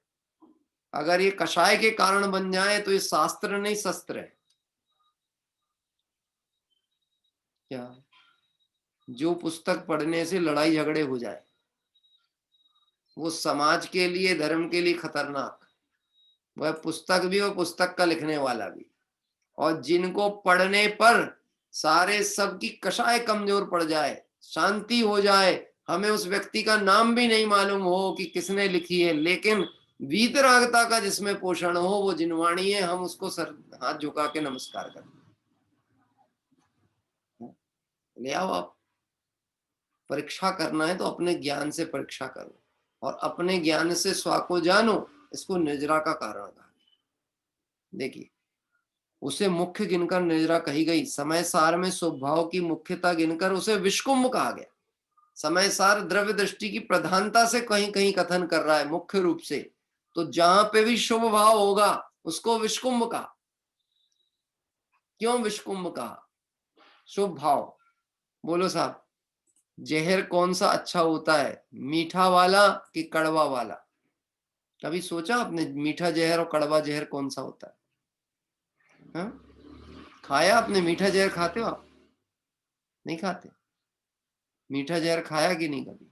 अगर ये कषाय के कारण बन जाए तो ये शास्त्र नहीं, शस्त्र है। क्या जो पुस्तक पढ़ने से लड़ाई झगड़े हो जाए वो समाज के लिए, धर्म के लिए खतरनाक, वह पुस्तक भी और पुस्तक का लिखने वाला भी। और जिनको पढ़ने पर सारे सबकी कषाय कमजोर पड़ जाए, शांति हो जाए, हमें उस व्यक्ति का नाम भी नहीं मालूम हो कि किसने लिखी है, लेकिन वीतरागता का जिसमें पोषण हो, वो जिनवाणी है, हम उसको सर हाथ झुका के नमस्कार करते। ले आओ आप, परीक्षा करना है तो अपने ज्ञान से परीक्षा करो, और अपने ज्ञान से स्वा को जानो, इसको निजरा का कारण कहा। देखिए, उसे मुख्य गिनकर निजरा कही गई। समय सार में स्वभाव की मुख्यता गिनकर उसे विष्कुंभ कहा गया। समय सार द्रव्य दृष्टि की प्रधानता से कहीं कहीं कथन कर रहा है मुख्य रूप से, तो जहां पे भी शुभ भाव होगा उसको विष्कुंभ कहा। क्यों विष्कुंभ कहा? शुभ भाव। बोलो साहब, जहर कौन सा अच्छा होता है, मीठा वाला कि कड़वा वाला? कभी सोचा आपने मीठा जहर और कड़वा जहर कौन सा होता है? हाँ? खाया आपने मीठा जहर? खाते हो आप? नहीं खाते। मीठा जहर खाया कि नहीं कभी?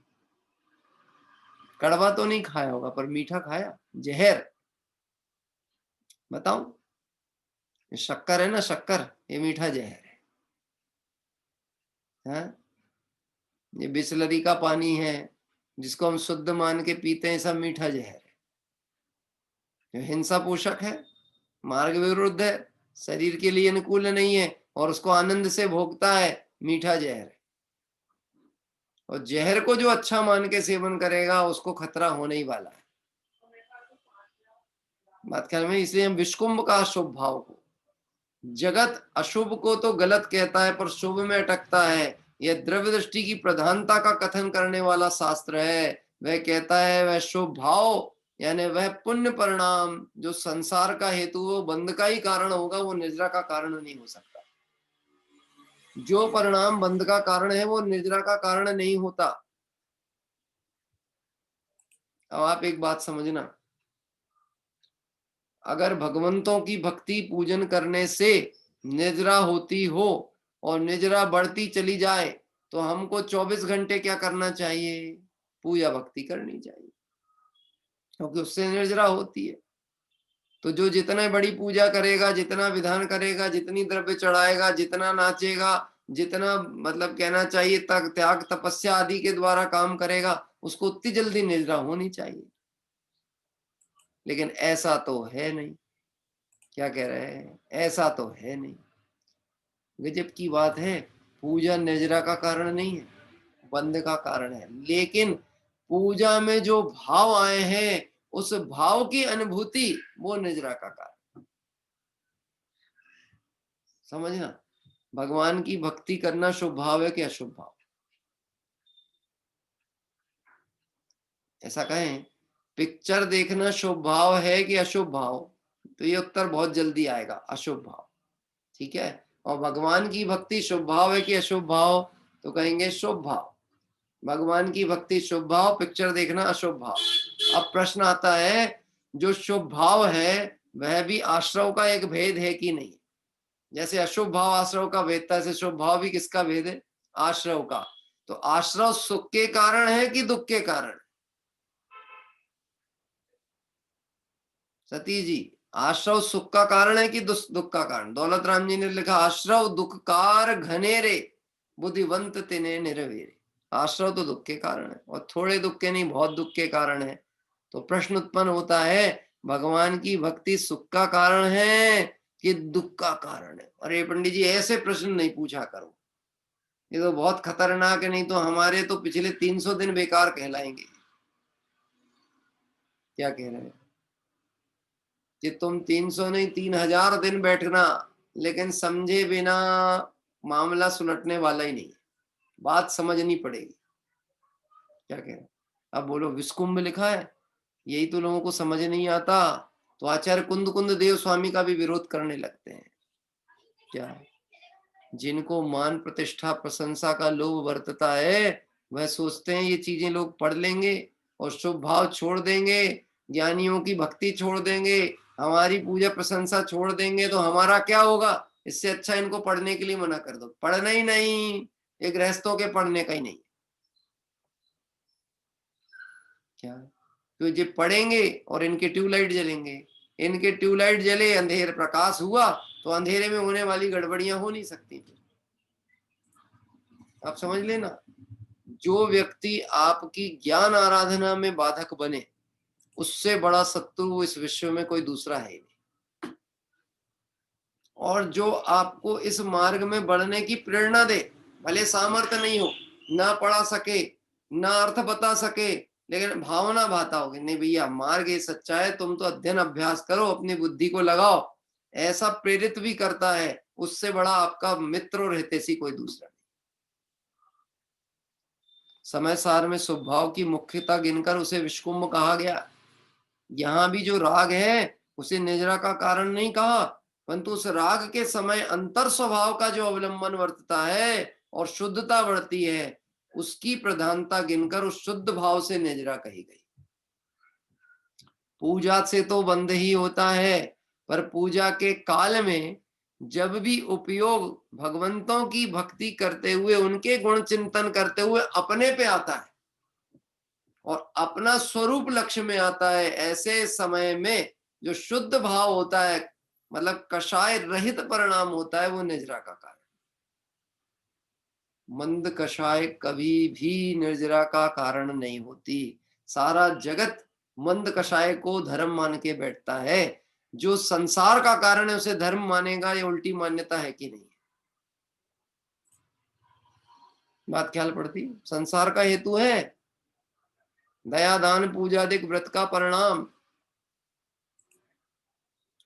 कड़वा तो नहीं खाया होगा, पर मीठा खाया, जहर। बताओ, ये शक्कर है ना, शक्कर, ये मीठा जहर है। हाँ? ये बिस्लरी का पानी है जिसको हम शुद्ध मान के पीते हैं, सब मीठा जहर है। ये हिंसा पोषक है, मार्ग विरुद्ध है, शरीर के लिए अनुकूल नहीं है, और उसको आनंद से भोगता है, मीठा जहर है। और जहर को जो अच्छा मान के सेवन करेगा उसको खतरा होने ही वाला है। बात ख्याल में? इसलिए हम विष्कुंभ का शुभ भाव को, जगत अशुभ को तो गलत कहता है पर शुभ में अटकता है। यह द्रव्य दृष्टि की प्रधानता का कथन करने वाला शास्त्र है। वह कहता है वह शुभ भाव यानी वह पुण्य परिणाम जो संसार का हेतु वो बंध का ही कारण होगा, वो निद्रा का कारण नहीं हो सकता। जो परिणाम बंध का कारण है वो निद्रा का कारण नहीं होता। अब आप एक बात समझना, अगर भगवंतों की भक्ति पूजन करने से निद्रा होती हो और निद्रा बढ़ती चली जाए तो हमको 24 घंटे क्या करना चाहिए? पूजा भक्ति करनी चाहिए, क्योंकि उससे निद्रा होती है। तो जो जितना बड़ी पूजा करेगा, जितना विधान करेगा, जितनी द्रव्य चढ़ाएगा, जितना नाचेगा, जितना मतलब कहना चाहिए तक त्याग तपस्या आदि के द्वारा काम करेगा, उसको उतनी जल्दी निद्रा होनी चाहिए। लेकिन ऐसा तो है नहीं। क्या कह रहे हैं? ऐसा तो है नहीं। गजब की बात है, पूजा निद्रा का कारण नहीं है, बंध का कारण है। लेकिन पूजा में जो भाव आए हैं उस भाव की अनुभूति वो निद्रा का कारण। समझना, भगवान की भक्ति करना शुभ भाव है कि अशुभ भाव? ऐसा कहें पिक्चर देखना शुभ भाव है कि अशुभ भाव, तो ये उत्तर बहुत जल्दी आएगा, अशुभ भाव। ठीक है, और भगवान की भक्ति शुभ भाव है कि अशुभ भाव, तो कहेंगे शुभ भाव। भगवान की भक्ति शुभ भाव, पिक्चर देखना अशुभ भाव। अब प्रश्न आता है, जो शुभ भाव है वह भी आश्रव का एक भेद है कि नहीं? जैसे अशुभ भाव आश्रव का भेद था, ऐसे शुभ भाव भी किसका भेद है? आश्रव का। तो आश्रव सुख के कारण है कि दुख के कारण? सती जी, आश्रव सुख का कारण है कि दुख का कारण? दौलत राम जी ने लिखा, आश्रव दुखकार घनेरे, बुद्धिवंत तिने निर्वेरे। आश्रव तो दुख के कारण है, और थोड़े दुख के नहीं, बहुत दुख के कारण है। तो प्रश्न उत्पन्न होता है, भगवान की भक्ति सुख का कारण है कि दुख का कारण है? अरे पंडित जी, ऐसे प्रश्न नहीं पूछा करो, ये तो बहुत खतरनाक है, नहीं तो हमारे तो पिछले 300 दिन बेकार कहलाएंगे। क्या कह रहे हैं कि तुम 300 नहीं 3000 दिन बैठना, लेकिन समझे बिना मामला सुलटने वाला ही नहीं, बात समझनी पड़ेगी। क्या कह रहे हैं? अब बोलो, विस्कुंभ लिखा है, यही तो लोगों को समझ नहीं आता, तो आचार्य कुंद कुंद देव स्वामी का भी विरोध करने लगते हैं। क्या? जिनको मान प्रतिष्ठा प्रशंसा का लोभ वर्तता है, वह सोचते हैं ये चीजें लोग पढ़ लेंगे और शुभ भाव छोड़ देंगे, ज्ञानियों की भक्ति छोड़ देंगे, हमारी पूजा प्रशंसा छोड़ देंगे, तो हमारा क्या होगा? इससे अच्छा इनको पढ़ने के लिए मना कर दो। पढ़ना ही नहीं, ये गृहस्थों के पढ़ने का ही नहीं। क्या? तो ये पढ़ेंगे और इनके ट्यूबलाइट जलेंगे, इनके ट्यूबलाइट जले, अंधेर प्रकाश हुआ, तो अंधेरे में होने वाली गड़बड़ियां हो नहीं सकती। आप समझ लेना, जो व्यक्ति आपकी ज्ञान आराधना में बाधक बने, उससे बड़ा शत्रु इस विश्व में कोई दूसरा है ही नहीं। और जो आपको इस मार्ग में बढ़ने की प्रेरणा दे, भले सामर्थ्य नहीं हो, ना पढ़ा सके, ना अर्थ बता सके, लेकिन भावना भाता होगी, नहीं भैया मार्ग ये सच्चा है, तुम तो अध्ययन अभ्यास करो, अपनी बुद्धि को लगाओ, ऐसा प्रेरित भी करता है, उससे बड़ा आपका मित्र और हितैषी कोई दूसरा नहीं। समय सार में स्वभाव की मुख्यता गिनकर उसे विष्कुंभ कहा गया। यहाँ भी जो राग है उसे निजरा का कारण नहीं कहा, परंतु उस राग के समय अंतर स्वभाव का जो अवलंबन वर्तता है और शुद्धता बढ़ती है, उसकी प्रधानता गिनकर उस शुद्ध भाव से निजरा कही गई। पूजा से तो बंध ही होता है, पर पूजा के काल में जब भी उपयोग भगवंतों की भक्ति करते हुए, उनके गुण चिंतन करते हुए अपने पे आता है और अपना स्वरूप लक्ष्य में आता है, ऐसे समय में जो शुद्ध भाव होता है, मतलब कषाय रहित परिणाम होता है, वो निजरा का कारण। मंद कषाय कभी भी निर्जरा का कारण नहीं होती। सारा जगत मंद कषाय को धर्म मान के बैठता है, जो संसार का कारण है उसे धर्म मानेगा, ये उल्टी मान्यता है कि नहीं? बात ख्याल पड़ती? संसार का हेतु है दया दान पूजादिक व्रत का परिणाम।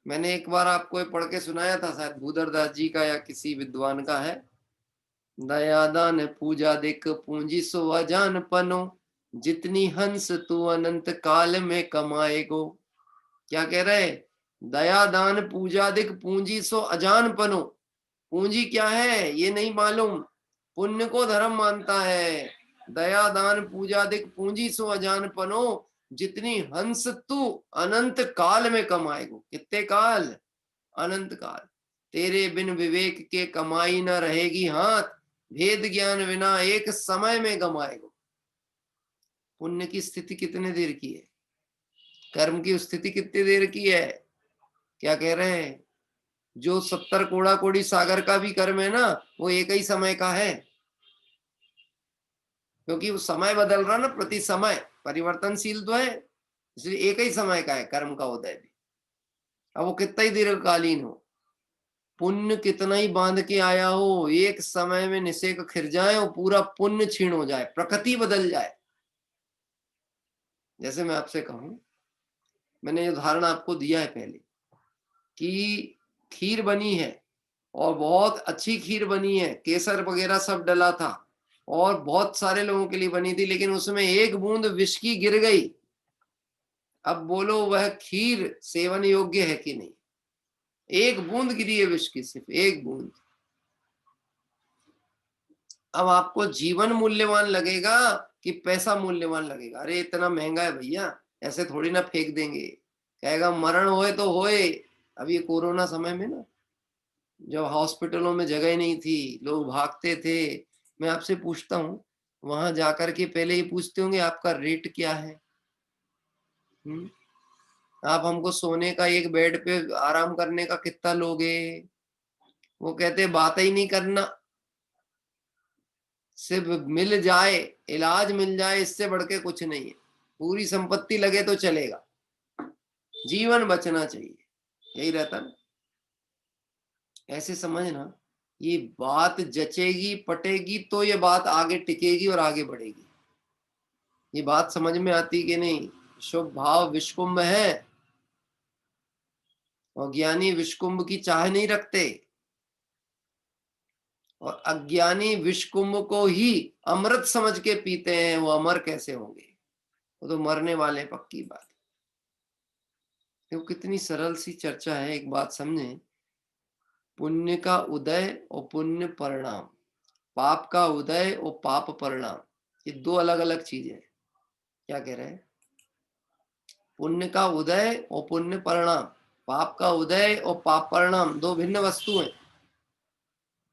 मैंने एक बार आपको ये पढ़ के सुनाया था, शायद भूधरदास जी का या किसी विद्वान का है, दया दान पूजादिक पूंजी सो अजान पनो, जितनी हंस तू अनंत काल में कमाएगो। क्या कह रहे? दया दान पूजादिक पूंजी सो अजान पनो। पूंजी क्या है ये नहीं मालूम, पुण्य को धर्म मानता है। दया दान पूजादिक पूंजी सो अजान पनो, जितनी हंस तू अनंत काल में कमाएगो। कितने काल? अनंत काल। तेरे बिन विवेक के कमाई न रहेगी हाथ, भेद ज्ञान बिना एक समय में गमाएगो। पुण्य की स्थिति कितने देर की है? कर्म की स्थिति कितनी देर की है? क्या कह रहे हैं? जो 70 कोड़ा कोड़ी सागर का भी कर्म है ना, वो एक ही समय का है, क्योंकि वो समय बदल रहा ना, प्रति समय परिवर्तनशील तो है, इसलिए एक ही समय का है कर्म का उदय भी। अब वो कितना ही दीर्घकालीन हो, पुण्य कितना ही बांध के आया हो, एक समय में निषेक खिर जाए और पूरा पुण्य क्षीण हो जाए, प्रकृति बदल जाए। जैसे मैं आपसे कहूं, मैंने ये उदाहरण आपको दिया है पहले कि खीर बनी है, और बहुत अच्छी खीर बनी है, केसर वगैरह सब डला था और बहुत सारे लोगों के लिए बनी थी, लेकिन उसमें एक बूंद विष की गिर गई। अब बोलो वह खीर सेवन योग्य है कि नहीं? एक बूंद गिरी है विष की, सिर्फ एक बूंद। अब आपको जीवन मूल्यवान लगेगा कि पैसा मूल्यवान लगेगा? अरे इतना महंगा है भैया, ऐसे थोड़ी ना फेंक देंगे। कहेगा मरण होए तो होए। अब ये कोरोना समय में ना, जब हॉस्पिटलों में जगह नहीं थी, लोग भागते थे, मैं आपसे पूछता हूँ, वहां जाकर के पहले ही पूछते होंगे आपका रेट क्या है? आप हमको सोने का, एक बेड पे आराम करने का कितना लोगे? वो कहते बात ही नहीं करना, सिर्फ मिल जाए, इलाज मिल जाए, इससे बढ़ के कुछ नहीं है। पूरी संपत्ति लगे तो चलेगा, जीवन बचना चाहिए, यही रहता ना। ऐसे समझना, ये बात जचेगी पटेगी तो ये बात आगे टिकेगी और आगे बढ़ेगी। ये बात समझ में आती कि नहीं? शुभ भाव विषकुंभ है और ज्ञानी विषकुंभ की चाह नहीं रखते, और अज्ञानी विषकुंभ को ही अमृत समझ के पीते हैं। वो अमर कैसे होंगे? वो तो मरने वाले, पक्की बात। तो कितनी सरल सी चर्चा है, एक बात समझे। पुण्य का उदय और पुण्य परिणाम, पाप का उदय और पाप परिणाम, ये दो अलग अलग चीजें हैं। क्या कह रहे हैं? पुण्य का उदय और पुण्य परिणाम, पाप का उदय और पाप परिणाम दो भिन्न वस्तु हैं।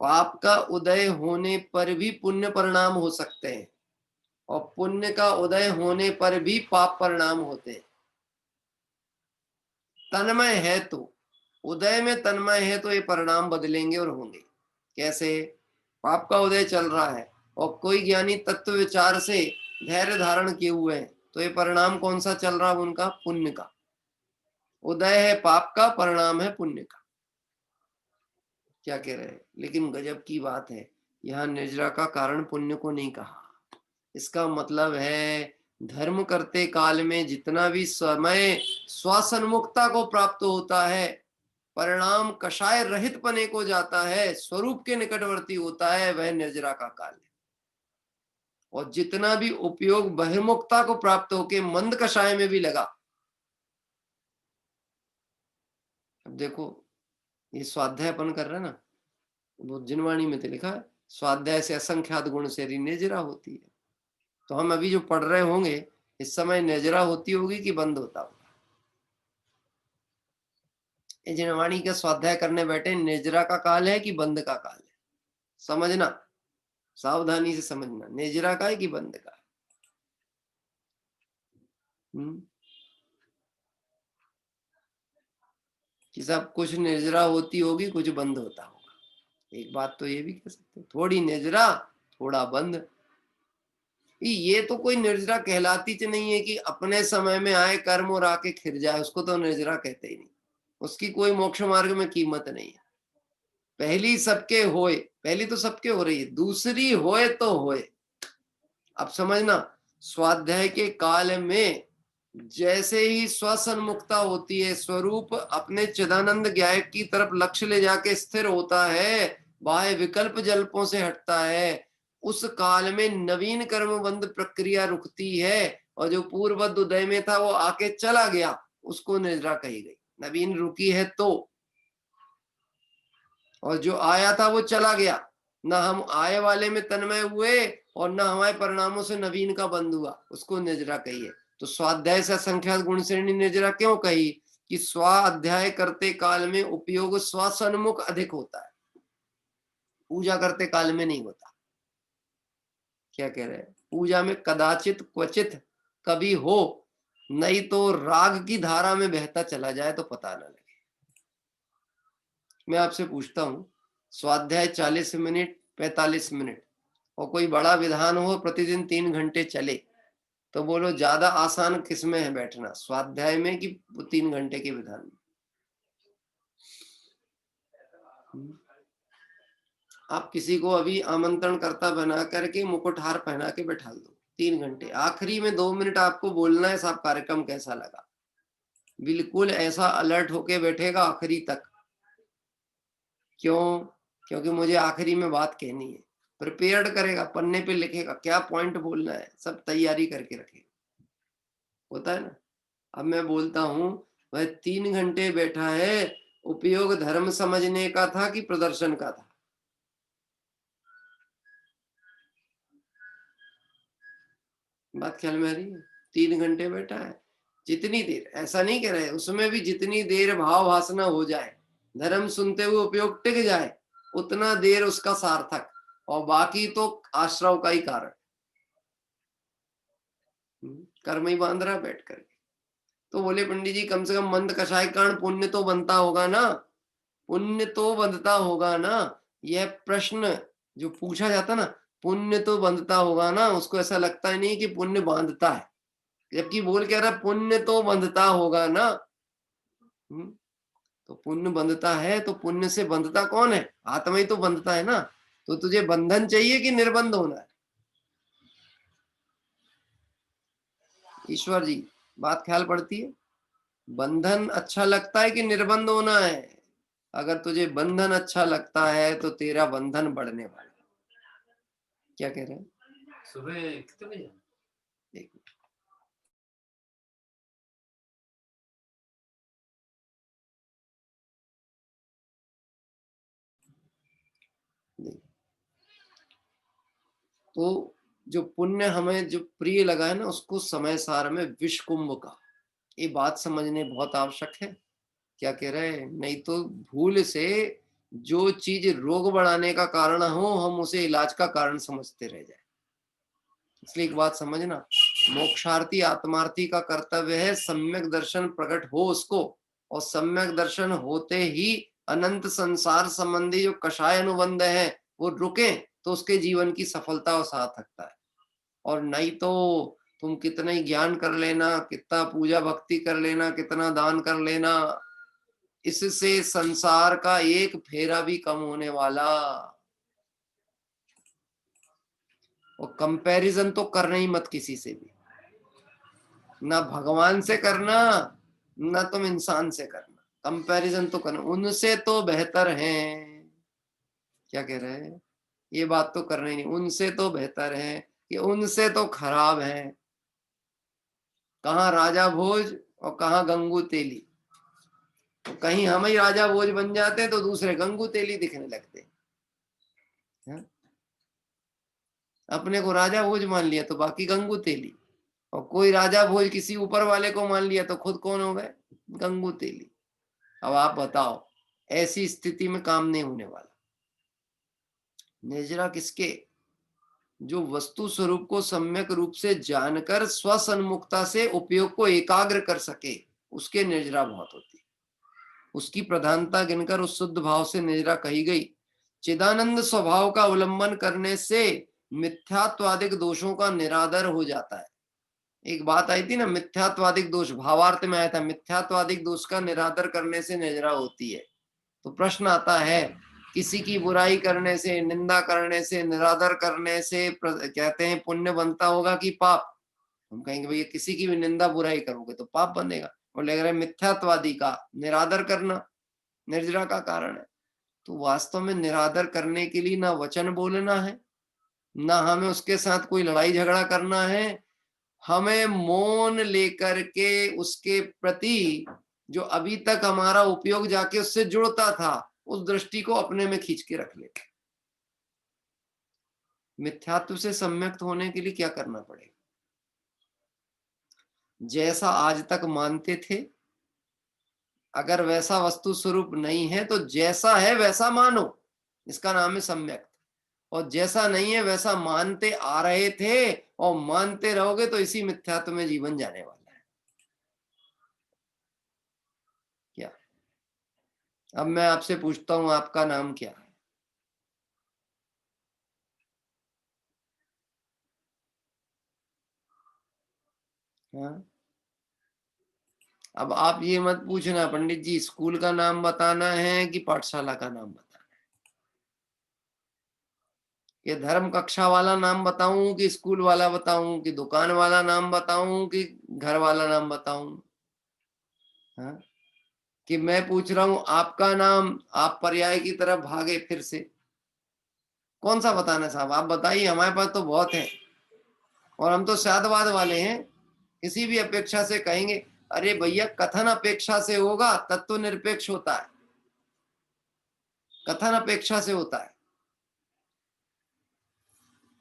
पाप का उदय होने पर भी पुण्य परिणाम हो सकते हैं और पुण्य का उदय होने पर भी पाप परिणाम होते हैं। तन्मय है तो, उदय में तन्मय है तो ये परिणाम बदलेंगे और होंगे। कैसे? पाप का उदय चल रहा है और कोई ज्ञानी तत्व विचार से धैर्य धारण किए हुए हैं, तो ये परिणाम कौन सा चल रहा है उनका? पुण्य का। उदय है पाप का, परिणाम है पुण्य का। क्या कह रहे हैं? लेकिन गजब की बात है, यहाँ निर्जरा का कारण पुण्य को नहीं कहा। इसका मतलब है धर्म करते काल में जितना भी समय स्वसन्मुखता को प्राप्त होता है, परिणाम कषाय रहित पने को जाता है, स्वरूप के निकटवर्ती होता है, वह निर्जरा का काल है। और जितना भी उपयोग बहिर्मुखता को प्राप्त होके मंद कषाय में भी लगा। अब देखो, ये स्वाध्याय अपन कर रहे हैं ना, वो जिनवाणी में तो लिखा है स्वाध्याय से असंख्यात गुण से निर्जरा होती है। तो हम अभी जो पढ़ रहे होंगे, इस समय निर्जरा होती होगी कि बंद होता होगा? ये जिनवाणी का स्वाध्याय करने बैठे, निर्जरा का काल है कि बंद का काल है? समझना, सावधानी से समझना, निर्जरा का है कि बंद का है। कि सब कुछ निर्जरा होती होगी, कुछ बंद होता होगा। एक बात तो ये भी कह सकते हैं, थोड़ी निर्जरा थोड़ा बंद। ये तो कोई निर्जरा कहलाती च नहीं है कि अपने समय में आए कर्म और आके खिर जाए, उसको तो निर्जरा कहते ही नहीं। उसकी कोई मोक्ष मार्ग में कीमत नहीं है। पहली सबके होए, पहली तो सबके हो रही है, दूसरी होए तो होए। अब समझना, स्वाध्याय के काल में जैसे ही स्वसन्मुखता होती है, स्वरूप अपने चिदानंद ज्ञायक की तरफ लक्ष्य ले जाके स्थिर होता है, बाह्य विकल्प जल्पों से हटता है, उस काल में नवीन कर्मबंध प्रक्रिया रुकती है, और जो पूर्वबद्ध उदय में था वो आके चला गया, उसको निर्जरा कही गई। नवीन रुकी है तो, और जो आया था वो चला गया। ना हम आए वाले में तन्मय हुए और ना हमारे परिणामों से नवीन का बंद हुआ, उसको निर्जरा कही है। तो स्वाध्याय से असंख्यात गुण श्रेणी निर्जरा क्यों कही? कि स्वाध्याय करते काल में उपयोग स्वसन्मुख अधिक होता है, पूजा करते काल में नहीं होता। क्या कह रहे हैं? पूजा में कदाचित क्वचित कभी हो, नहीं तो राग की धारा में बहता चला जाए तो पता न लगे। मैं आपसे पूछता हूं, स्वाध्याय 40 मिनट 45 मिनट और कोई बड़ा विधान हो प्रतिदिन 3 घंटे चले, तो बोलो ज्यादा आसान किसमें है बैठना, स्वाध्याय में कि 3 घंटे के विधान में? आप किसी को अभी आमंत्रण करता बना करके मुकुट हार पहना के बैठा दो 3 घंटे, आखिरी में 2 मिनट आपको बोलना है साहब कार्यक्रम कैसा लगा, बिल्कुल ऐसा अलर्ट होके बैठेगा आखिरी तक। क्यों? क्योंकि मुझे आखिरी में बात कहनी है। प्रिपेयर्ड करेगा, पन्ने पे लिखेगा क्या पॉइंट बोलना है, सब तैयारी करके रखेगा। होता है ना। अब मैं बोलता हूं वह 3 घंटे बैठा है, उपयोग धर्म समझने का था कि प्रदर्शन का था? बात ख्याल में आ रही है? 3 घंटे बैठा है, जितनी देर, ऐसा नहीं कह रहे, उसमें भी जितनी देर भाव वासना हो जाए, धर्म सुनते हुए उपयोग टिक जाए, उतना देर उसका सार्थक, और बाकी तो आश्रव का ही कारण। कर्म ही बांध रहा बैठ कर। तो बोले पंडित जी कम से कम मंद कषाय कारण पुण्य तो बनता होगा ना, पुण्य तो बनता होगा ना। यह प्रश्न जो पूछा जाता ना, पुण्य तो बनता होगा ना, उसको ऐसा लगता ही नहीं कि पुण्य बांधता है, जबकि बोल कह रहा पुण्य तो बंधता होगा ना। तो पुण्य बंधता है, तो पुण्य से बंधता कौन है? आत्मा ही तो बंधता है ना। तो तुझे बंधन चाहिए कि निर्बंध होना है? ईश्वर जी, बात ख्याल पड़ती है? बंधन अच्छा लगता है कि निर्बंध होना है? अगर तुझे बंधन अच्छा लगता है तो तेरा बंधन बढ़ने वाला है। क्या कह रहे हैं? सुबह कितने बजे? एक मिनट। तो जो पुण्य हमें जो प्रिय लगा है ना, उसको समय सार में विष कुंभ का, ये बात समझने बहुत आवश्यक है। क्या कह रहे हैं? नहीं तो भूल से जो चीज रोग बढ़ाने का कारण हो, हम उसे इलाज का कारण समझते रह जाए। इसलिए एक बात समझना, मोक्षार्थी आत्मार्थी का कर्तव्य है सम्यक दर्शन प्रकट हो उसको, और सम्यक दर्शन होते ही अनंत संसार संबंधी जो कषाय अनुबंध है वो रुके, तो उसके जीवन की सफलता और सार्थकता है। और नहीं तो तुम कितना ही ज्ञान कर लेना, कितना पूजा भक्ति कर लेना, कितना दान कर लेना, इससे संसार का एक फेरा भी कम होने वाला। और कंपैरिजन तो करना ही मत किसी से भी, ना भगवान से करना, ना तुम इंसान से करना। कंपैरिजन तो करना, उनसे तो बेहतर हैं। क्या कह रहे हैं? ये बात तो करना ही नहीं, उनसे तो बेहतर है कि उनसे तो खराब है। कहाँ राजा भोज और कहाँ गंगू तेली। तो कहीं हम ही राजा भोज बन जाते हैं तो दूसरे गंगू तेली दिखने लगते हैं। अपने को राजा भोज मान लिया तो बाकी गंगू तेली, और कोई राजा भोज किसी ऊपर वाले को मान लिया तो खुद कौन हो गए? गंगू तेली। अब आप बताओ, ऐसी स्थिति में काम नहीं होने वाला। निजरा किसके? जो वस्तु स्वरूप को सम्यक रूप से जानकर स्वसन्मुखता से उपयोग को एकाग्र कर सके, उसके निजरा बहुत होती। उसकी प्रधानता गिनकर उस शुद्ध भाव से निजरा कही गई। चिदानंद स्वभाव का अवलंबन करने से मिथ्यात्वादिक दोषों का निरादर हो जाता है। एक बात आई थी ना, मिथ्यात्वादिक दोष, भावार्थ में आया था, मिथ्यात्वादिक दोष का निरादर करने से निजरा होती है। तो प्रश्न आता है, किसी की बुराई करने से, निंदा करने से, निरादर करने से कहते हैं पुण्य बनता होगा कि पाप? हम कहेंगे भैया किसी की भी निंदा बुराई करोगे तो पाप बनेगा, और लग रहा है मिथ्यात्वादी का निरादर करना निर्जरा का कारण है। तो वास्तव में निरादर करने के लिए ना वचन बोलना है, ना हमें उसके साथ कोई लड़ाई झगड़ा करना है, हमें मौन लेकर के उसके प्रति जो अभी तक हमारा उपयोग जाके उससे जुड़ता था, उस दृष्टि को अपने में खींच के रख ले। मिथ्यात्व से सम्यक्त होने के लिए क्या करना पड़ेगा? जैसा आज तक मानते थे, अगर वैसा वस्तु स्वरूप नहीं है तो जैसा है वैसा मानो, इसका नाम है सम्यक्त। और जैसा नहीं है वैसा मानते आ रहे थे और मानते रहोगे तो इसी मिथ्यात्व में जीवन जाने वाला है। क्या? अब मैं आपसे पूछता हूं, आपका नाम क्या है? हाँ? अब आप ये मत पूछना पंडित जी स्कूल का नाम बताना है कि पाठशाला का नाम बताना है, ये धर्म कक्षा वाला नाम बताऊं कि स्कूल वाला बताऊं, कि दुकान वाला नाम बताऊं कि घर वाला नाम बताऊं? हाँ? कि मैं पूछ रहा हूं आपका नाम, आप पर्याय की तरफ भागे फिर से। कौन सा बताना साहब, आप बताइए, हमारे पास तो बहुत है और हम तो शादवाद वाले हैं। किसी भी अपेक्षा से कहेंगे, अरे भैया कथन अपेक्षा से होगा तत्व निरपेक्ष होता है, कथन अपेक्षा से होता है।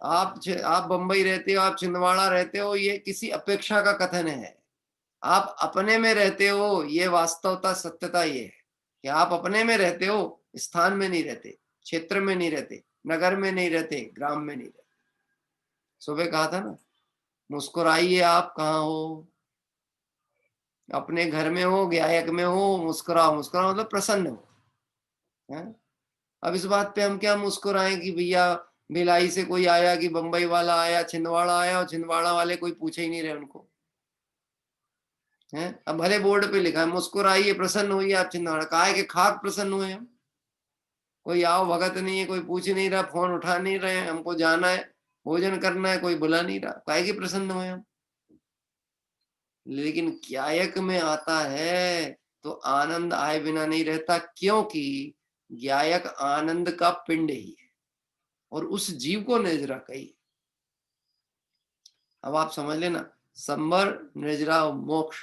आप बंबई रहते हो, आप छिंदवाड़ा रहते हो, ये किसी अपेक्षा का कथन है। आप अपने में रहते हो, ये वास्तवता सत्यता ये है कि आप अपने में रहते हो, स्थान में नहीं रहते, क्षेत्र में नहीं रहते, नगर में नहीं रहते, ग्राम में नहीं रहते। सुबह कहा था ना, मुस्कुराइए आप कहाँ हो, अपने घर में हो, गायक में हो, मुस्कुराओ। मुस्कुराओ मतलब प्रसन्न हो, है? अब इस बात पे हम क्या मुस्कुराएं कि भैया भिलाई से कोई आया, कि बंबई वाला आया, छिंदवाड़ा आया, और छिंदवाड़ा वाले कोई पूछे ही नहीं रहे उनको, है? अब भले बोर्ड पे लिखा है मुस्कुराइए प्रसन्न होइए आप छिंदवाड़ा, कहा है कि खाक प्रसन्न हुए हम। कोई आओ भगत नहीं है, कोई पूछ नहीं रहा, फोन उठा नहीं रहे, हमको जाना है, भोजन करना है, कोई बुला नहीं रहा, काहे के प्रसन्न हुए हम। लेकिन ज्ञायक में आता है तो आनंद आए बिना नहीं रहता, क्योंकि ज्ञायक आनंद का पिंड ही है और उस जीव को निजरा कही। अब आप समझ लेना, संबर निजरा मोक्ष,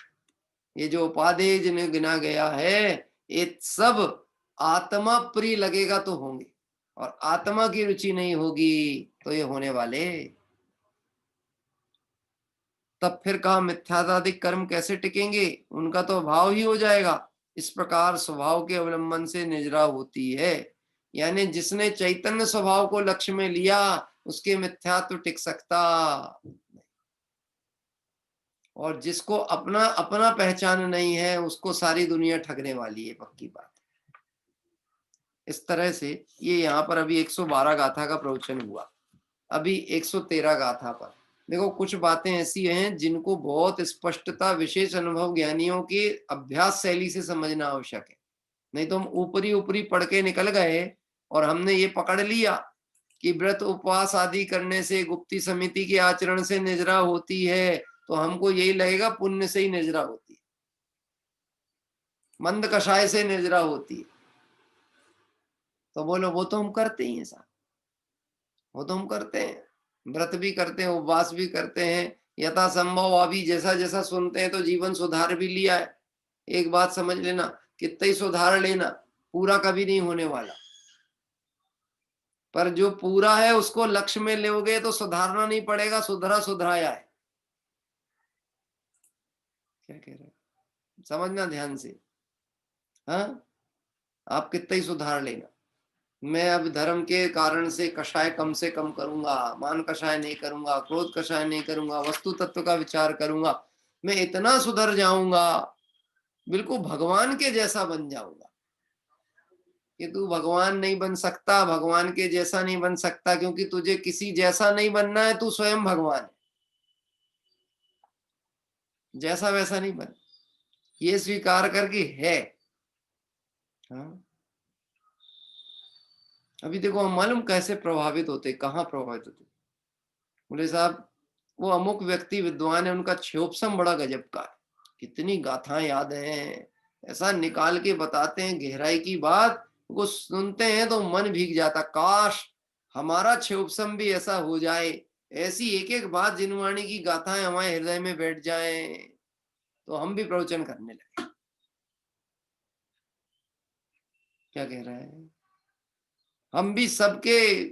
ये जो उपाधि जिन्हें गिना गया है, ये सब आत्मा प्रिय लगेगा तो होंगे, और आत्मा की रुचि नहीं होगी तो ये होने वाले। तब फिर कहा मिथ्याचारिक कर्म कैसे टिकेंगे, उनका तो अभाव ही हो जाएगा। इस प्रकार स्वभाव के अवलंबन से निजरा होती है, यानी जिसने चैतन्य स्वभाव को लक्ष्य में लिया उसके मिथ्यात्व टिक सकता, और जिसको अपना अपना पहचान नहीं है उसको सारी दुनिया ठगने वाली है, पक्की बात। इस तरह से ये यहाँ पर अभी 112 गाथा का प्रवचन हुआ। अभी 113 गाथा पर देखो, कुछ बातें ऐसी हैं जिनको बहुत स्पष्टता विशेष अनुभव ज्ञानियों के अभ्यास शैली से समझना आवश्यक है। नहीं तो हम ऊपरी ऊपरी पढ़ के निकल गए और हमने ये पकड़ लिया कि व्रत उपवास आदि करने से, गुप्ती समिति के आचरण से निजरा होती है, तो हमको यही लगेगा पुण्य से ही निजरा होती है, मंद कषाय से निजरा होती है। तो बोलो वो तो हम करते ही हैं साहब, वो तो हम करते हैं, व्रत भी करते हैं, उपवास भी करते हैं, यथासंभव अभी जैसा जैसा सुनते हैं तो जीवन सुधार भी लिया है। एक बात समझ लेना, कितना ही सुधार लेना, पूरा कभी नहीं होने वाला, पर जो पूरा है उसको लक्ष्य में लोगे तो सुधारना नहीं पड़ेगा, सुधरा सुधराया है। क्या कह रहे हैं, समझना ध्यान से। हाँ, आप कितना ही सुधार लेना, मैं अब धर्म के कारण से कषाय कम से कम करूंगा, मान कषाय नहीं करूंगा, क्रोध कषाय नहीं करूंगा, वस्तु तत्व का विचार करूंगा, मैं इतना सुधर जाऊंगा, बिल्कुल भगवान के जैसा बन जाऊंगा। कि तू भगवान नहीं बन सकता, भगवान के जैसा नहीं बन सकता, क्योंकि तुझे किसी जैसा नहीं बनना है, तू स्वयं भगवान है, जैसा वैसा नहीं बन, ये स्वीकार करके है। हाँ, अभी देखो हम मालूम कैसे प्रभावित होते, कहाँ प्रभावित होते। बोले साहब वो अमुक व्यक्ति विद्वान है, उनका क्षोभसम बड़ा गजब का है, कितनी गाथाएं याद हैं, ऐसा निकाल के बताते हैं गहराई की बात, वो सुनते हैं तो मन भीग जाता, काश हमारा क्षोभसम भी ऐसा हो जाए, ऐसी एक एक बात जिनवाणी की गाथाएं हमारे हृदय में बैठ जाएं तो हम भी प्रवचन करने लगे। क्या कह रहा है, हम भी सबके,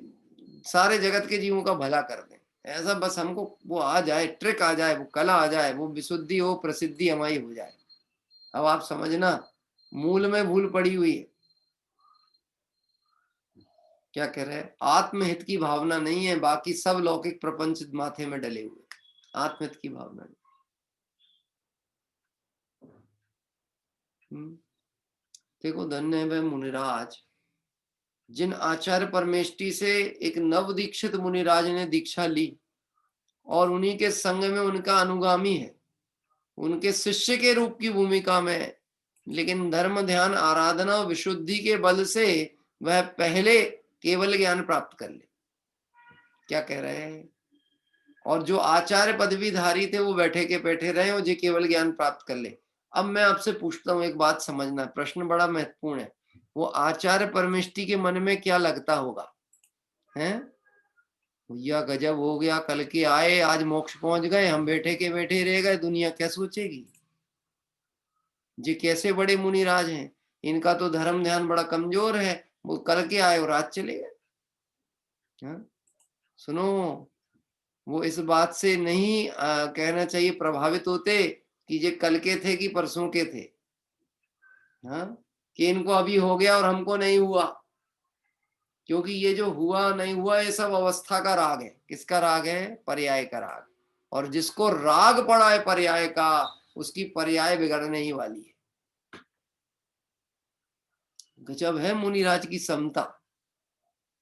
सारे जगत के जीवों का भला कर दें, ऐसा बस हमको वो आ जाए, ट्रिक आ जाए, वो कला आ जाए, वो विशुद्धि हो, प्रसिद्धि हमारी हो जाए। अब आप समझना, मूल में भूल पड़ी हुई है। क्या कह रहे हैं, आत्महित की भावना नहीं है, बाकी सब लौकिक प्रपंच माथे में डले हुए, आत्महित की भावना नहीं। देखो धन्य है वह मुनिराज, जिन आचार्य परमेष्टि से एक नव दीक्षित मुनिराज ने दीक्षा ली और उन्हीं के संग में उनका अनुगामी है, उनके शिष्य के रूप की भूमिका में है, लेकिन धर्म ध्यान आराधना और विशुद्धि के बल से वह पहले केवल ज्ञान प्राप्त कर ले। क्या कह रहे हैं, और जो आचार्य पदवीधारी थे वो बैठे के बैठे रहे और जो केवल ज्ञान प्राप्त कर ले। अब मैं आपसे पूछता हूँ, एक बात समझना, प्रश्न बड़ा महत्वपूर्ण है। वो आचार्य परमिष्टि के मन में क्या लगता होगा, हैं? भैया गजब हो गया, कल के आए, आज मोक्ष पहुंच गए, हम बैठे के बैठे रह गए, दुनिया क्या सोचेगी? जी कैसे बड़े मुनिराज हैं, इनका तो धर्म ध्यान बड़ा कमजोर है, वो कल के आए और आज चले गए। हाँ? सुनो, वो इस बात से नहीं कहना चाहिए प्रभावित होते कि ये कल के थे कि परसों के थे। हाँ? कि इनको अभी हो गया और हमको नहीं हुआ, क्योंकि ये जो हुआ नहीं हुआ ये सब अवस्था का राग है। किसका राग है? पर्याय का राग। और जिसको राग पड़ा है पर्याय का, उसकी पर्याय बिगड़ने ही वाली है। गजब है मुनिराज की समता।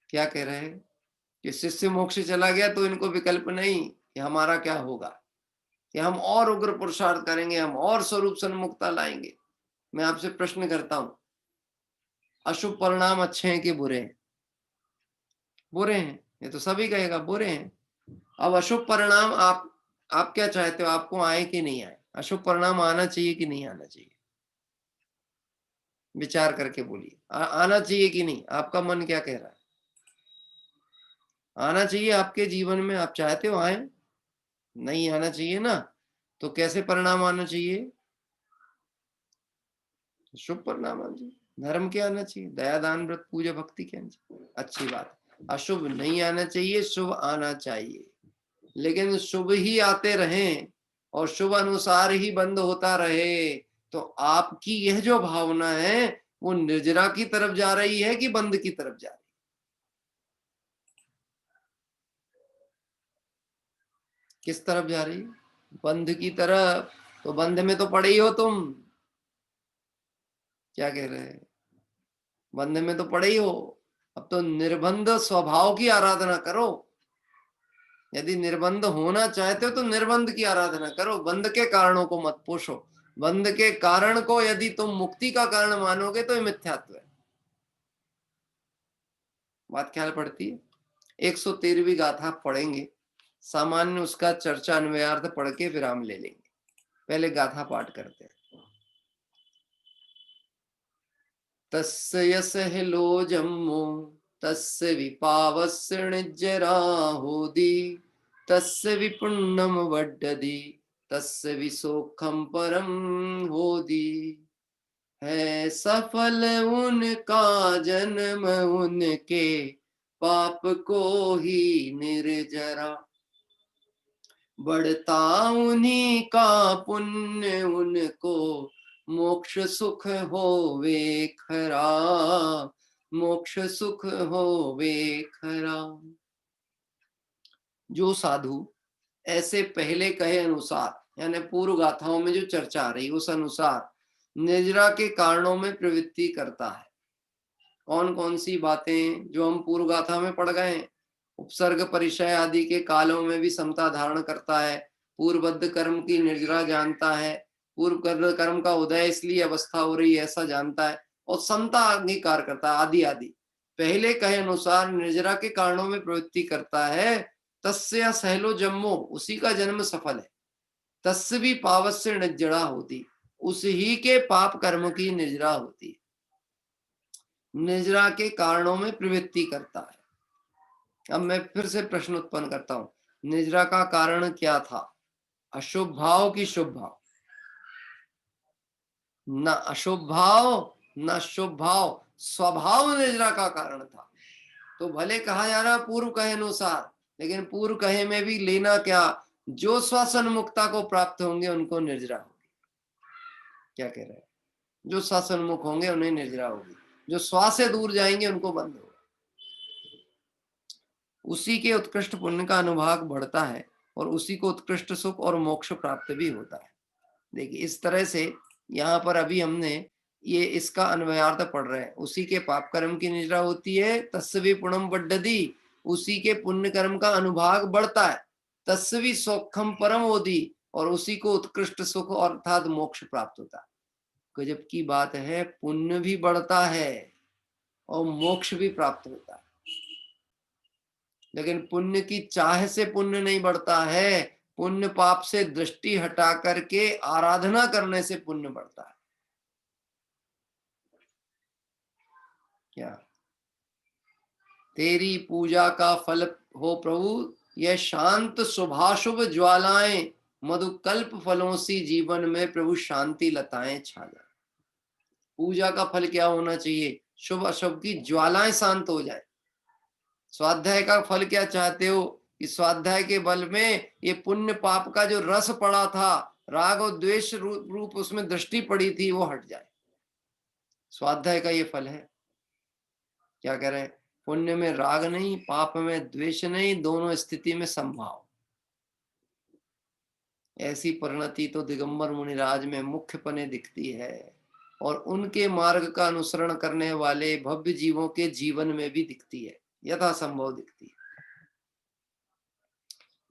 क्या कह रहे हैं कि शिष्य मोक्ष चला गया तो इनको विकल्प नहीं कि हमारा क्या होगा, कि हम और उग्र पुरुषार्थ करेंगे, हम और स्वरूप सन्मुखता लाएंगे। मैं आपसे प्रश्न करता हूं, अशुभ परिणाम अच्छे हैं कि बुरे हैं? बुरे हैं, ये तो सभी कहेगा बुरे हैं। अब अशुभ परिणाम आप क्या चाहते हो, आपको आए कि नहीं आए? अशुभ परिणाम आना चाहिए कि नहीं आना चाहिए? विचार करके बोलिए, आना चाहिए कि नहीं? आपका मन क्या कह रहा है? आना चाहिए आपके जीवन में, आप चाहते हो आए? नहीं आना चाहिए ना? तो कैसे परिणाम आना चाहिए? शुभ परिणाम आना चाहिए, धर्म के आना चाहिए, दया दान व्रत पूजा भक्ति के आना चाहिए। अच्छी बात, अशुभ नहीं आना चाहिए, शुभ आना चाहिए। लेकिन शुभ ही आते रहें और शुभ अनुसार ही बंद होता रहे, तो आपकी यह जो भावना है वो निर्जरा की तरफ जा रही है कि बंद की तरफ जा रही है? किस तरफ जा रही है? बंद की तरफ। तो बंद में तो पड़े ही हो तुम। क्या कह रहे हैं? बंध में तो पड़े ही हो। अब तो निर्बंध स्वभाव की आराधना करो। यदि निर्बंध होना चाहते हो तो निर्बंध की आराधना करो, बंध के कारणों को मत पोषो। बंध के कारण को यदि तुम मुक्ति का कारण मानोगे तो ये मिथ्यात्व है। बात ख्याल पड़ती है। 113वीं गाथा पढ़ेंगे, सामान्य उसका चर्चा अन्वयार्थ पढ़ के विराम ले लेंगे। पहले गाथा पाठ करते हैं। तस्य यस्य जम्मो तस्य विपावस्य निज्जरा होदी, तस्य विपुण्यम वड्डदी, तस्य विसोखम परम होदी। है सफल उनका जन्म उनके पाप को ही निर्जरा, बढ़ता उन्हीं का पुण्य उनको मोक्ष सुख होवे खरा, मोक्ष सुख होवे खरा। जो साधु ऐसे पहले कहे अनुसार यानी पूर्व गाथाओं में जो चर्चा आ रही उस अनुसार निर्जरा के कारणों में प्रवृत्ति करता है। कौन कौन सी बातें जो हम पूर्व गाथा में पढ़ गए हैं? उपसर्ग परिचय आदि के कालों में भी समता धारण करता है, पूर्वबद्ध कर्म की निर्जरा जानता है, पूर्व कर्म का उदय इसलिए अवस्था हो रही है ऐसा जानता है, और समता अंगीकार करता है आदि आदि। पहले कहे अनुसार निर्जरा के कारणों में प्रवृत्ति करता है। तस्य सहलो जन्मो, उसी का जन्म सफल है। तस्य भी पावस्य निर्जरा होती, उसी के पाप कर्म की निर्जरा होती है। निर्जरा के कारणों में प्रवृत्ति करता है। अब मैं फिर से प्रश्न उत्पन्न करता हूं, निर्जरा का कारण क्या था? अशुभ भाव की शुभ भाव? न अशुभ भाव न शुभ भाव, स्वभाव निर्जरा का कारण था। तो भले कहा जा रहा पूर्व कहे अनुसार, लेकिन पूर्व कहे में भी लेना क्या? जो श्वसन मुक्ता को प्राप्त होंगे उनको निर्जरा होगी। क्या कह रहे हैं? जो श्वसन मुक्त होंगे उन्हें निर्जरा होगी, जो श्वास से दूर जाएंगे उनको बंद होगा। उसी के उत्कृष्ट पुण्य का अनुभाग बढ़ता है और उसी को उत्कृष्ट सुख और मोक्ष प्राप्त भी होता है। देखिए इस तरह से यहाँ पर अभी हमने ये इसका अन्वयार्थ पढ़ रहे हैं। उसी के पाप कर्म की निजरा होती है, तस्वी पुण्यम बढ़दी, उसी के पुण्य कर्म का अनुभाग बढ़ता है। तस्वी सौखम परम होदी, और उसी को उत्कृष्ट सुख और अर्थात मोक्ष प्राप्त होता है। गजब की बात है, पुण्य भी बढ़ता है और मोक्ष भी प्राप्त होता है। लेकिन पुण्य की चाह से पुण्य नहीं बढ़ता है, पुण्य पाप से दृष्टि हटा करके आराधना करने से पुण्य बढ़ता है। क्या तेरी पूजा का फल हो प्रभु, यह शांत शुभाशुभ ज्वालाएं, मधुकल्प फलों सी जीवन में प्रभु शांति लताएं छा जाए। पूजा का फल क्या होना चाहिए? शुभ अशुभ की ज्वालाएं शांत हो जाए। स्वाध्याय का फल क्या चाहते हो? कि स्वाध्याय के बल में ये पुण्य पाप का जो रस पड़ा था, राग और द्वेष रूप उसमें दृष्टि पड़ी थी, वो हट जाए। स्वाध्याय का ये फल है। क्या कह रहे हैं? पुण्य में राग नहीं, पाप में द्वेष नहीं, दोनों स्थिति में संभाव। ऐसी परिणति तो दिगंबर मुनिराज में मुख्यपने दिखती है और उनके मार्ग का अनुसरण करने वाले भव्य जीवों के जीवन में भी दिखती है, यथासंभव दिखती है।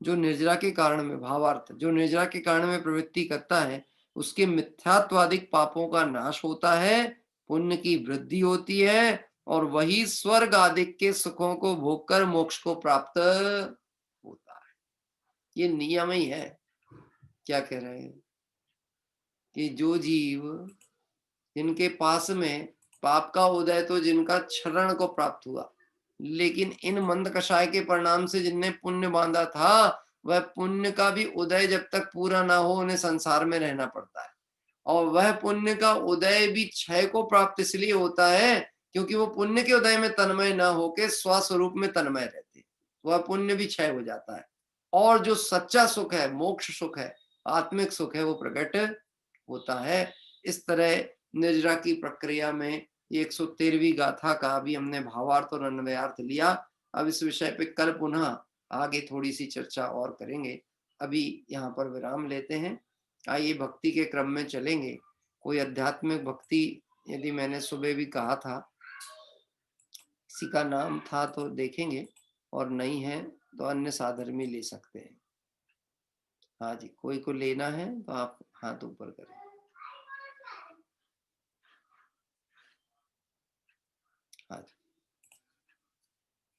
जो निर्जरा के कारण में, भावार्थ, जो निर्जरा के कारण में प्रवृत्ति करता है, उसके मिथ्यात्वादिक पापों का नाश होता है, पुण्य की वृद्धि होती है और वही स्वर्ग आदि के सुखों को भोगकर मोक्ष को प्राप्त होता है। ये नियम ही है। क्या कह रहे हैं कि जो जीव जिनके पास में पाप का उदय तो जिनका क्षरण को प्राप्त हुआ, लेकिन इन मंद कषाय के परिणाम से जिनने पुण्य बांधा था, वह पुण्य का भी उदय जब तक पूरा ना हो, उन्हें संसार में रहना पड़ता है। और वह पुण्य का उदय भी क्षय को प्राप्त इसलिए होता है क्योंकि वो पुण्य के उदय में तन्मय ना होके स्वस्वरूप में तन्मय रहते, वह पुण्य भी क्षय हो जाता है और जो सच्चा सुख है, मोक्ष सुख है, आत्मिक सुख है, वो प्रकट होता है। इस तरह निर्जरा की प्रक्रिया में 113वीं गाथा का भी हमने भावार्थ और अन्वयार्थ लिया। अब इस विषय पे कल पुनः आगे थोड़ी सी चर्चा और करेंगे। अभी यहाँ पर विराम लेते हैं। आइए भक्ति के क्रम में चलेंगे। कोई आध्यात्मिक भक्ति, यदि मैंने सुबह भी कहा था किसी का नाम था तो देखेंगे, और नहीं है तो अन्य साधर्मी ले सकते हैं। हाँ जी, कोई को लेना है तो आप हाथ ऊपर करें। हाँ जी,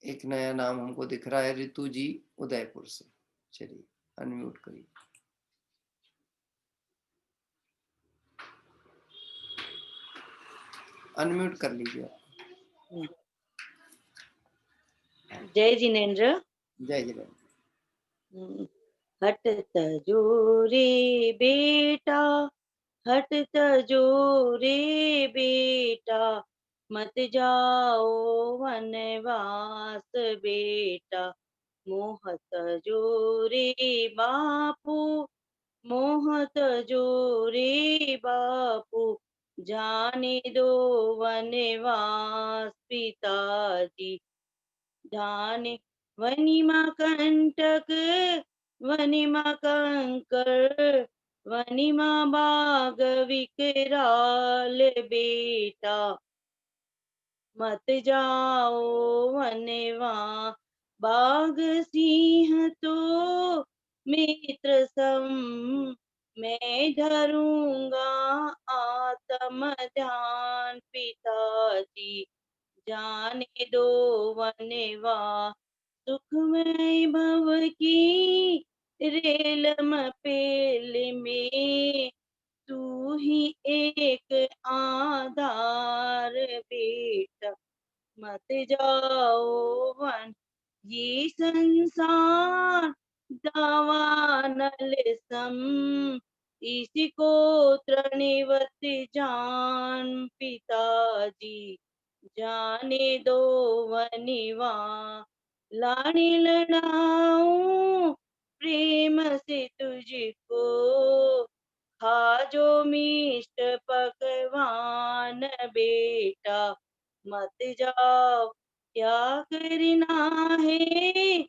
एक नया नाम हमको दिख रहा है, रितु जी उदयपुर से। चलिए अनम्यूट करिए। अनम्यूट कर लीजिए। जय जिनेन्द्र। जय जिनेन्द्र। हट तजो रे बेटा, हट तजो रे बेटा, मत जाओ वनवास बेटा, मोह तजो रे बापू, मोह तजो रे बापू, जाने दो वनवास पिताजी, जाने वनिमा कंटक, वनिमा कंकर, वनिमा बाग विकराल बेटा, मत जाओ वनवा, बाघ सिंह तो मित्र सम, मैं धरूंगा आत्म ध्यान पिताजी, जाने दो वनवा, सुखमय भव की रेलम पेल में, तू ही एक आधार बेटा, मत जाओ वन, ये संसार दावानल सम, इसको तृणवत जान पिताजी, जाने दो वनिवा, लाड़ी लड़ाऊं प्रेम से तुझको, खा जो मिष्ट पकवान बेटा, मत जाओ क्या करना है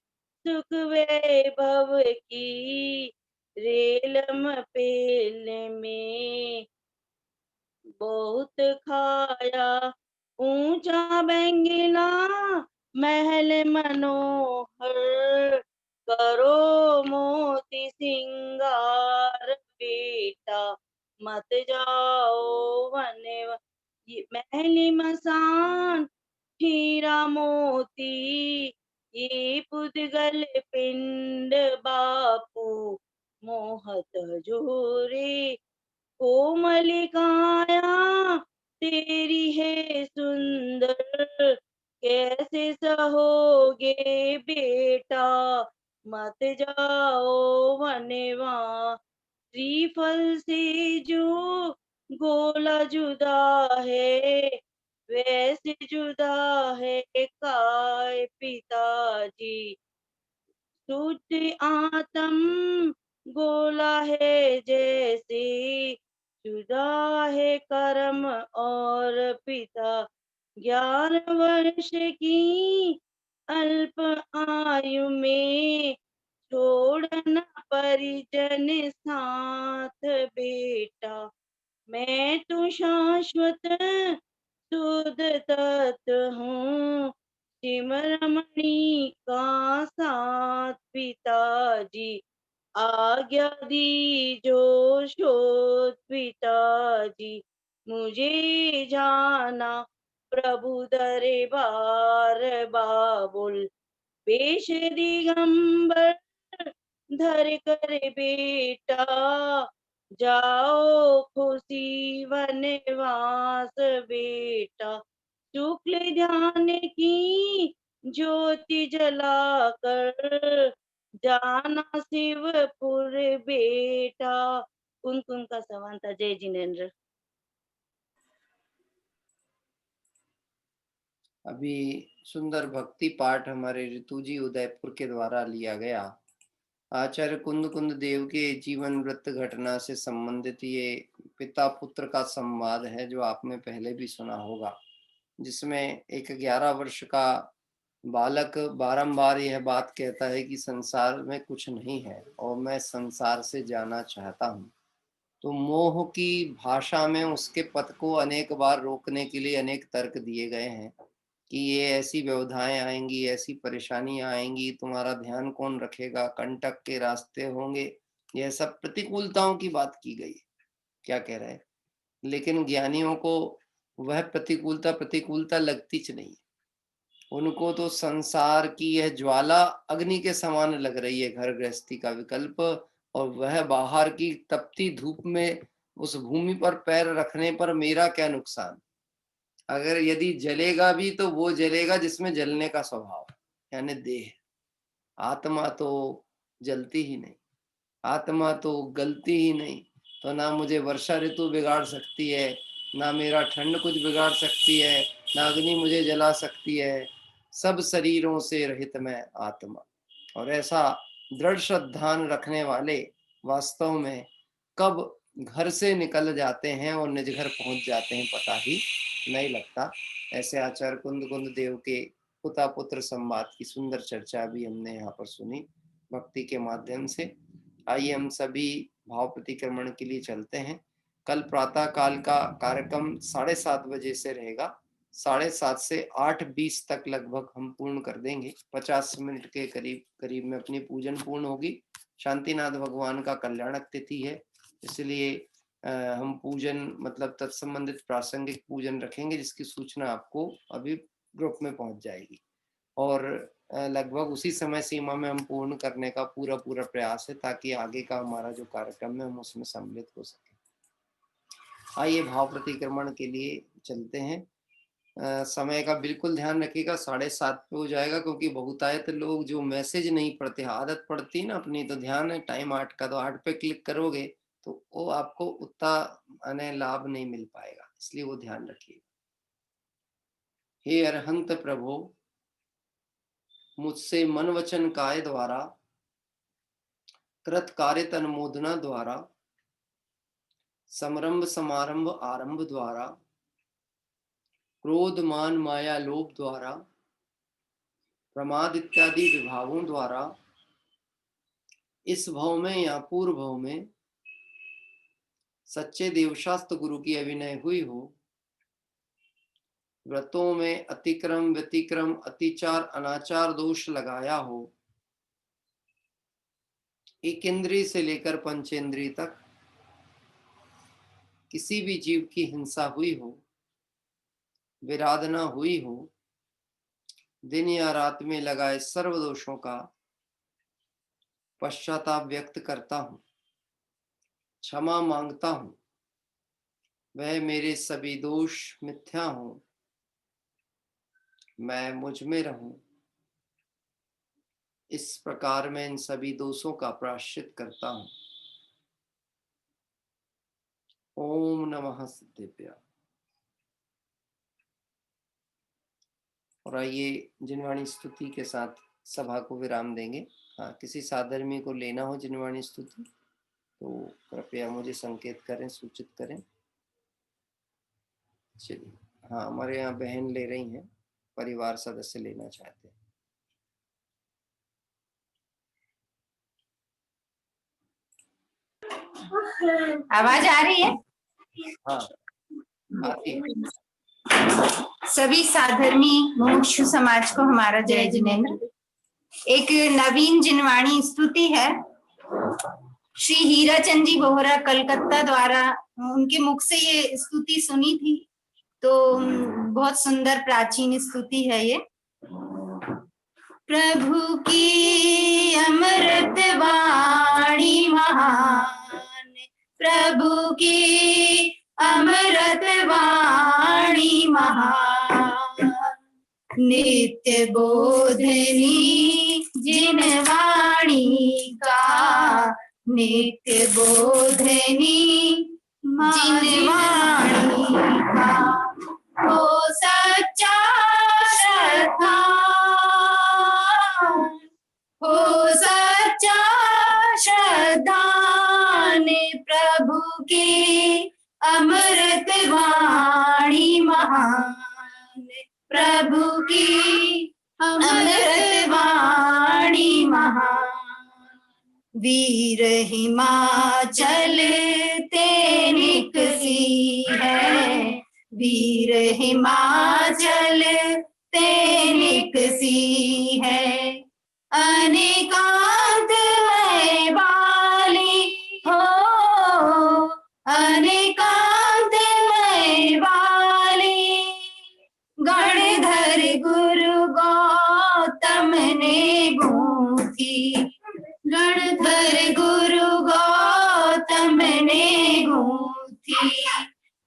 सुख वैभव की, रेलम पेल में बहुत खाया, ऊंचा बंगला महल मनोहर, करो मोती सिंगार बेटा, मत जाओ वन, ये महली मसान हीरा मोती, ये पुद्गल पिंड बापू, मोहत जोरे कोमलिकाया तेरी है सुंदर, कैसे सहोगे बेटा, मत जाओ वनवा। श्रीफल से जो गोला जुदा है, वैसे जुदा है काय पिताजी। शुद्ध आत्म गोला है जैसे, जुदा है कर्म और पिता। 11 वर्ष की अल्प आयु में छोड़ना परिजन साथ बेटा। मैं तो शाश्वत शुद्ध तत्व हूँ, सिमरमणि का साथ पिताजी। आज्ञा दीजो शोध पिताजी, मुझे जाना प्रभु दरबार बाबुल। वेश दिगंबर धर कर बेटा, जाओ खुशी वनवास बेटा। शुक्ल ध्यान की ज्योति जलाकर, जाना शिवपुर बेटा। कुमकुम का सवाल था। जय जिनेन्द्र। अभी सुंदर भक्ति पाठ हमारे ऋतु जी उदयपुर के द्वारा लिया गया। आचार्य कुंद कुंद देव के जीवन वृत्त घटना से संबंधित ये पिता पुत्र का संवाद है, जो आपने पहले भी सुना होगा, जिसमें एक 11 वर्ष का बालक बारंबार यह बात कहता है कि संसार में कुछ नहीं है और मैं संसार से जाना चाहता हूँ। तो मोह की भाषा में उसके पथ को अनेक बार रोकने के लिए अनेक तर्क दिए गए हैं कि ये ऐसी व्यवधाएं आएंगी, ऐसी परेशानियां आएंगी, तुम्हारा ध्यान कौन रखेगा, कंटक के रास्ते होंगे, यह सब प्रतिकूलताओं की बात की गई। क्या कह रहे हैं? लेकिन ज्ञानियों को वह प्रतिकूलता लगती नहीं। उनको तो संसार की यह ज्वाला अग्नि के समान लग रही है, घर गृहस्थी का विकल्प, और वह बाहर की तपती धूप में उस भूमि पर पैर रखने पर मेरा क्या नुकसान। अगर यदि जलेगा भी तो वो जलेगा जिसमें जलने का स्वभाव, यानी देह। आत्मा तो जलती ही नहीं, आत्मा तो गलती ही नहीं। तो ना मुझे वर्षा ऋतु बिगाड़ सकती है, ना मेरा ठंड कुछ बिगाड़ सकती है, ना अग्नि मुझे जला सकती है। सब शरीरों से रहित मैं आत्मा। और ऐसा दृढ़ श्रद्धान रखने वाले वास्तव में कब घर से निकल जाते हैं और निज घर पहुंच जाते हैं पता ही नहीं लगता। ऐसे आचार्य कुंद कुंद देव के पिता पुत्र संवाद की सुंदर चर्चा भी हमने यहाँ पर सुनी भक्ति के माध्यम से। आइए हम सभी भाव प्रतिक्रमण के लिए चलते हैं। कल प्रातः काल का कार्यक्रम 7:30 बजे से रहेगा। 7:30 से 8:20 तक लगभग हम पूर्ण कर देंगे। 50 मिनट के करीब में अपनी पूजन पूर्ण होगी। शांतिनाथ भगवान का कल्याणक तिथि है, इसलिए हम पूजन मतलब तत्संबंधित प्रासंगिक पूजन रखेंगे, जिसकी सूचना आपको अभी ग्रुप में पहुंच जाएगी। और लगभग उसी समय सीमा में हम पूर्ण करने का पूरा प्रयास है, ताकि आगे का हमारा जो कार्यक्रम है हम उसमें सम्मिलित हो सके। आइए भाव प्रतिक्रमण के लिए चलते हैं। समय का बिल्कुल ध्यान रखिएगा, 7:30 पे हो जाएगा, क्योंकि बहुतायत लोग जो मैसेज नहीं पढ़ते, आदत पड़ती ना अपनी, तो ध्यान है टाइम 8 का, तो 8 पे क्लिक करोगे तो वो आपको उतना लाभ नहीं मिल पाएगा, इसलिए वो ध्यान रखिएगा। हे अरहंत प्रभु, मुझसे मन वचन काय द्वारा कृत कार्य अनुमोदना द्वारा समरंभ समारंभ आरंभ द्वारा क्रोध मान माया लोभ द्वारा प्रमाद इत्यादि विभागों द्वारा इस भव में या पूर्व भव में सच्चे देवशास्त्र गुरु की अभिनय हुई हो, व्रतों में अतिक्रम व्यतिक्रम अतिचार अनाचार दोष लगाया हो, एक इंद्रिय से लेकर पंचेंद्रिय तक किसी भी जीव की हिंसा हुई हो, विराधना हुई हो, दिन या रात में लगाए सर्व दोषों का पश्चाताप व्यक्त करता हूं। क्षमा मांगता हूँ, वह मेरे सभी दोष मिथ्या हों, मैं मुझ में रहूं। इस प्रकार मैं इन सभी दोषों का प्रायश्चित करता हूँ। ओम नमः सिद्धेभ्यः। और आइए जिनवाणी स्तुति के साथ सभा को विराम देंगे। हाँ, किसी साधर्मी को लेना हो जिनवाणी स्तुति तो कृपया मुझे संकेत करें, सूचित करें। चलिए, हाँ, हमारे यहाँ बहन ले रही हैं, परिवार सदस्य लेना चाहते हैं। आवाज आ रही है? हाँ, आती है। सभी साधर्मी मुमुक्षु समाज को हमारा जय जिनेंद्र। एक नवीन जिनवाणी स्तुति है, श्री हीराचंद जी बोहरा कलकत्ता द्वारा, उनके मुख से ये स्तुति सुनी थी, तो बहुत सुंदर प्राचीन स्तुति है ये। प्रभु की अमृत वाणी महान, प्रभु की अमृत वाणी महान, नित्य बोधनी जिन वाणी का, नित्य बोधनी जिन वाणी का, हो सच्चा श्रद्धा, हो सच्चा श्रद्धा ने प्रभु की अमृत वाणी महान, प्रभु की अमृत वाणी महान। वीर हिमाचल ते निकसी है, वीर हिमाचल ते निकसी है, अनेकांत में बाली हो, अनेकांत में बाली, गणधर गुरु गौतम ने गूंथी, गणधर गुरु गौतम ने गूंथी,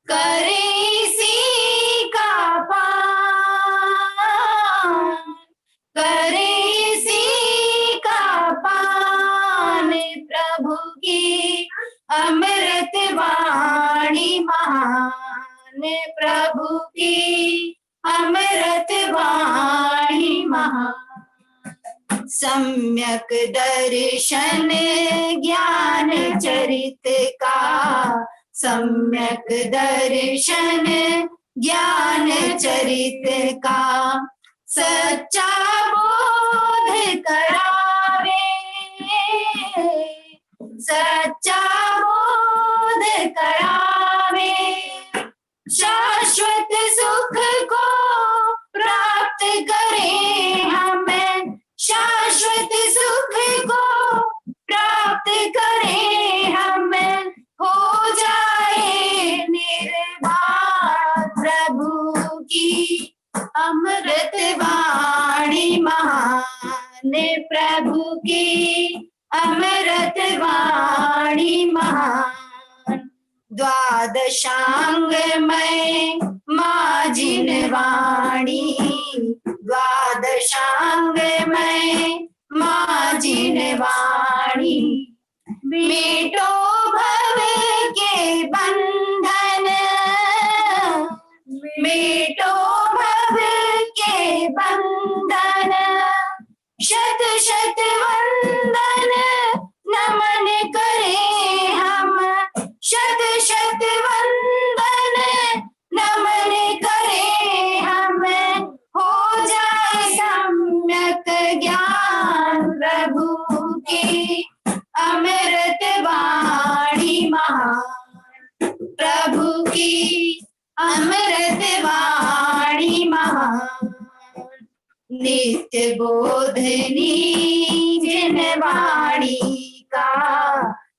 करे इसी का पान, करे इसी का पान, प्रभु की अमृत वाणी महान, प्रभु की अमृत वाणी महान। सम्यक दर्शन ज्ञान चरित का, सम्यक दर्शन ज्ञान चरित का, सच्चा बोध करावे, सच्चा बोध करावे, शाश्वत सुख को प्राप्त करें हमें, शाश्वत सुख को प्राप्त करें हमें, हो जाए निर्वाण प्रभु की अमृत वाणी महान, प्रभु की अमृत वाणी महान। द्वादशांग में माँ जिनवाणी, द्वादशांग में माँ जिनवाणी, मेटो भव के बंधन, मेटो भव के बंधन, शत शत वंदन नमन करे हम, शत शत वंदन नमन करे हम, हो जाए सम्यक ज्ञान प्रभु की अमृत वाणी महान, प्रभु की अमृत वाणी महान। नित्य बोधनी जिन वाणी का,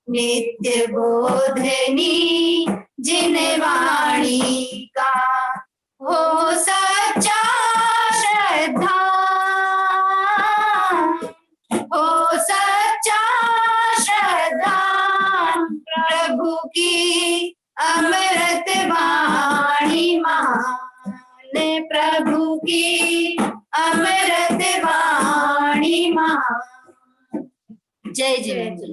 नित्य बोधनी जिन वाणी का, हो सच्चा श्रद्धा, हो सच्चा श्रद्धा, प्रभु की अमृत वाणी महान। जय जिनेंद्र।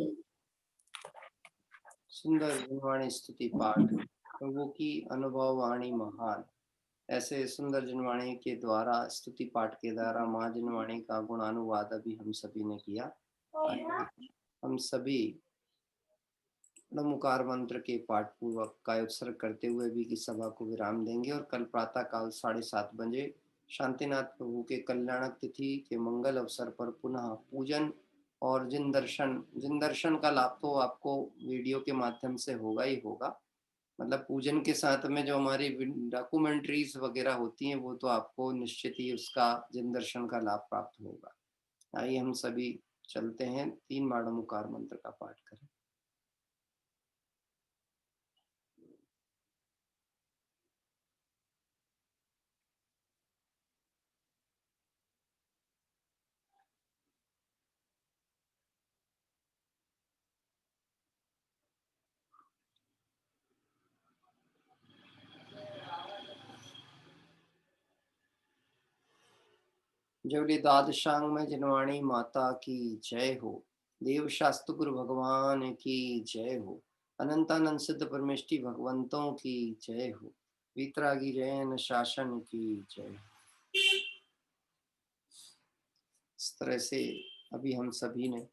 सुंदर जिनवाणी स्तुति पाठ, प्रभु की अनुभव वाणी महान। ऐसे सुंदर जिनवाणी के द्वारा, स्तुति पाठ के द्वारा माँ जिनवाणी का गुणानुवाद अभी हम सभी ने किया। हम सभी नमोकार मंत्र के पाठ पूर्वक का उत्सर्ग करते हुए भी की सभा को विराम देंगे और कल प्रातः काल 7:30 बजे शांतिनाथ प्रभु के कल्याणक तिथि के मंगल अवसर पर पुनः पूजन और जिन दर्शन का लाभ तो आपको वीडियो के माध्यम से होगा ही होगा। मतलब पूजन के साथ में जो हमारी डॉक्यूमेंट्रीज वगैरह होती हैं वो तो आपको निश्चित ही उसका जिन दर्शन का लाभ प्राप्त होगा। आइए हम सभी चलते हैं, 3 बार नमोकार मंत्र का पाठ करें। जवली द्वादशांग में जिनवाणी माता की जय हो। देव शास्त्र गुरु भगवान की जय हो। अनंतानंद सिद्ध परमेष्टि भगवंतों की जय हो। वितरागी जैन शासन की जय हो। इस तरह से अभी हम सभी ने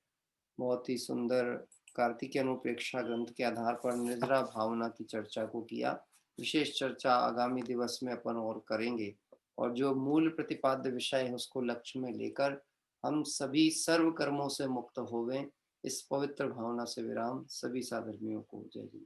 बहुत ही सुंदर कार्तिक अनुप्रेक्षा ग्रंथ के आधार पर निर्जरा भावना की चर्चा को किया। विशेष चर्चा आगामी दिवस में अपन और करेंगे और जो मूल प्रतिपाद्य विषय है उसको लक्ष्य में लेकर हम सभी सर्व कर्मों से मुक्त होवें, इस पवित्र भावना से विराम। सभी साधर्मियों को जय जय।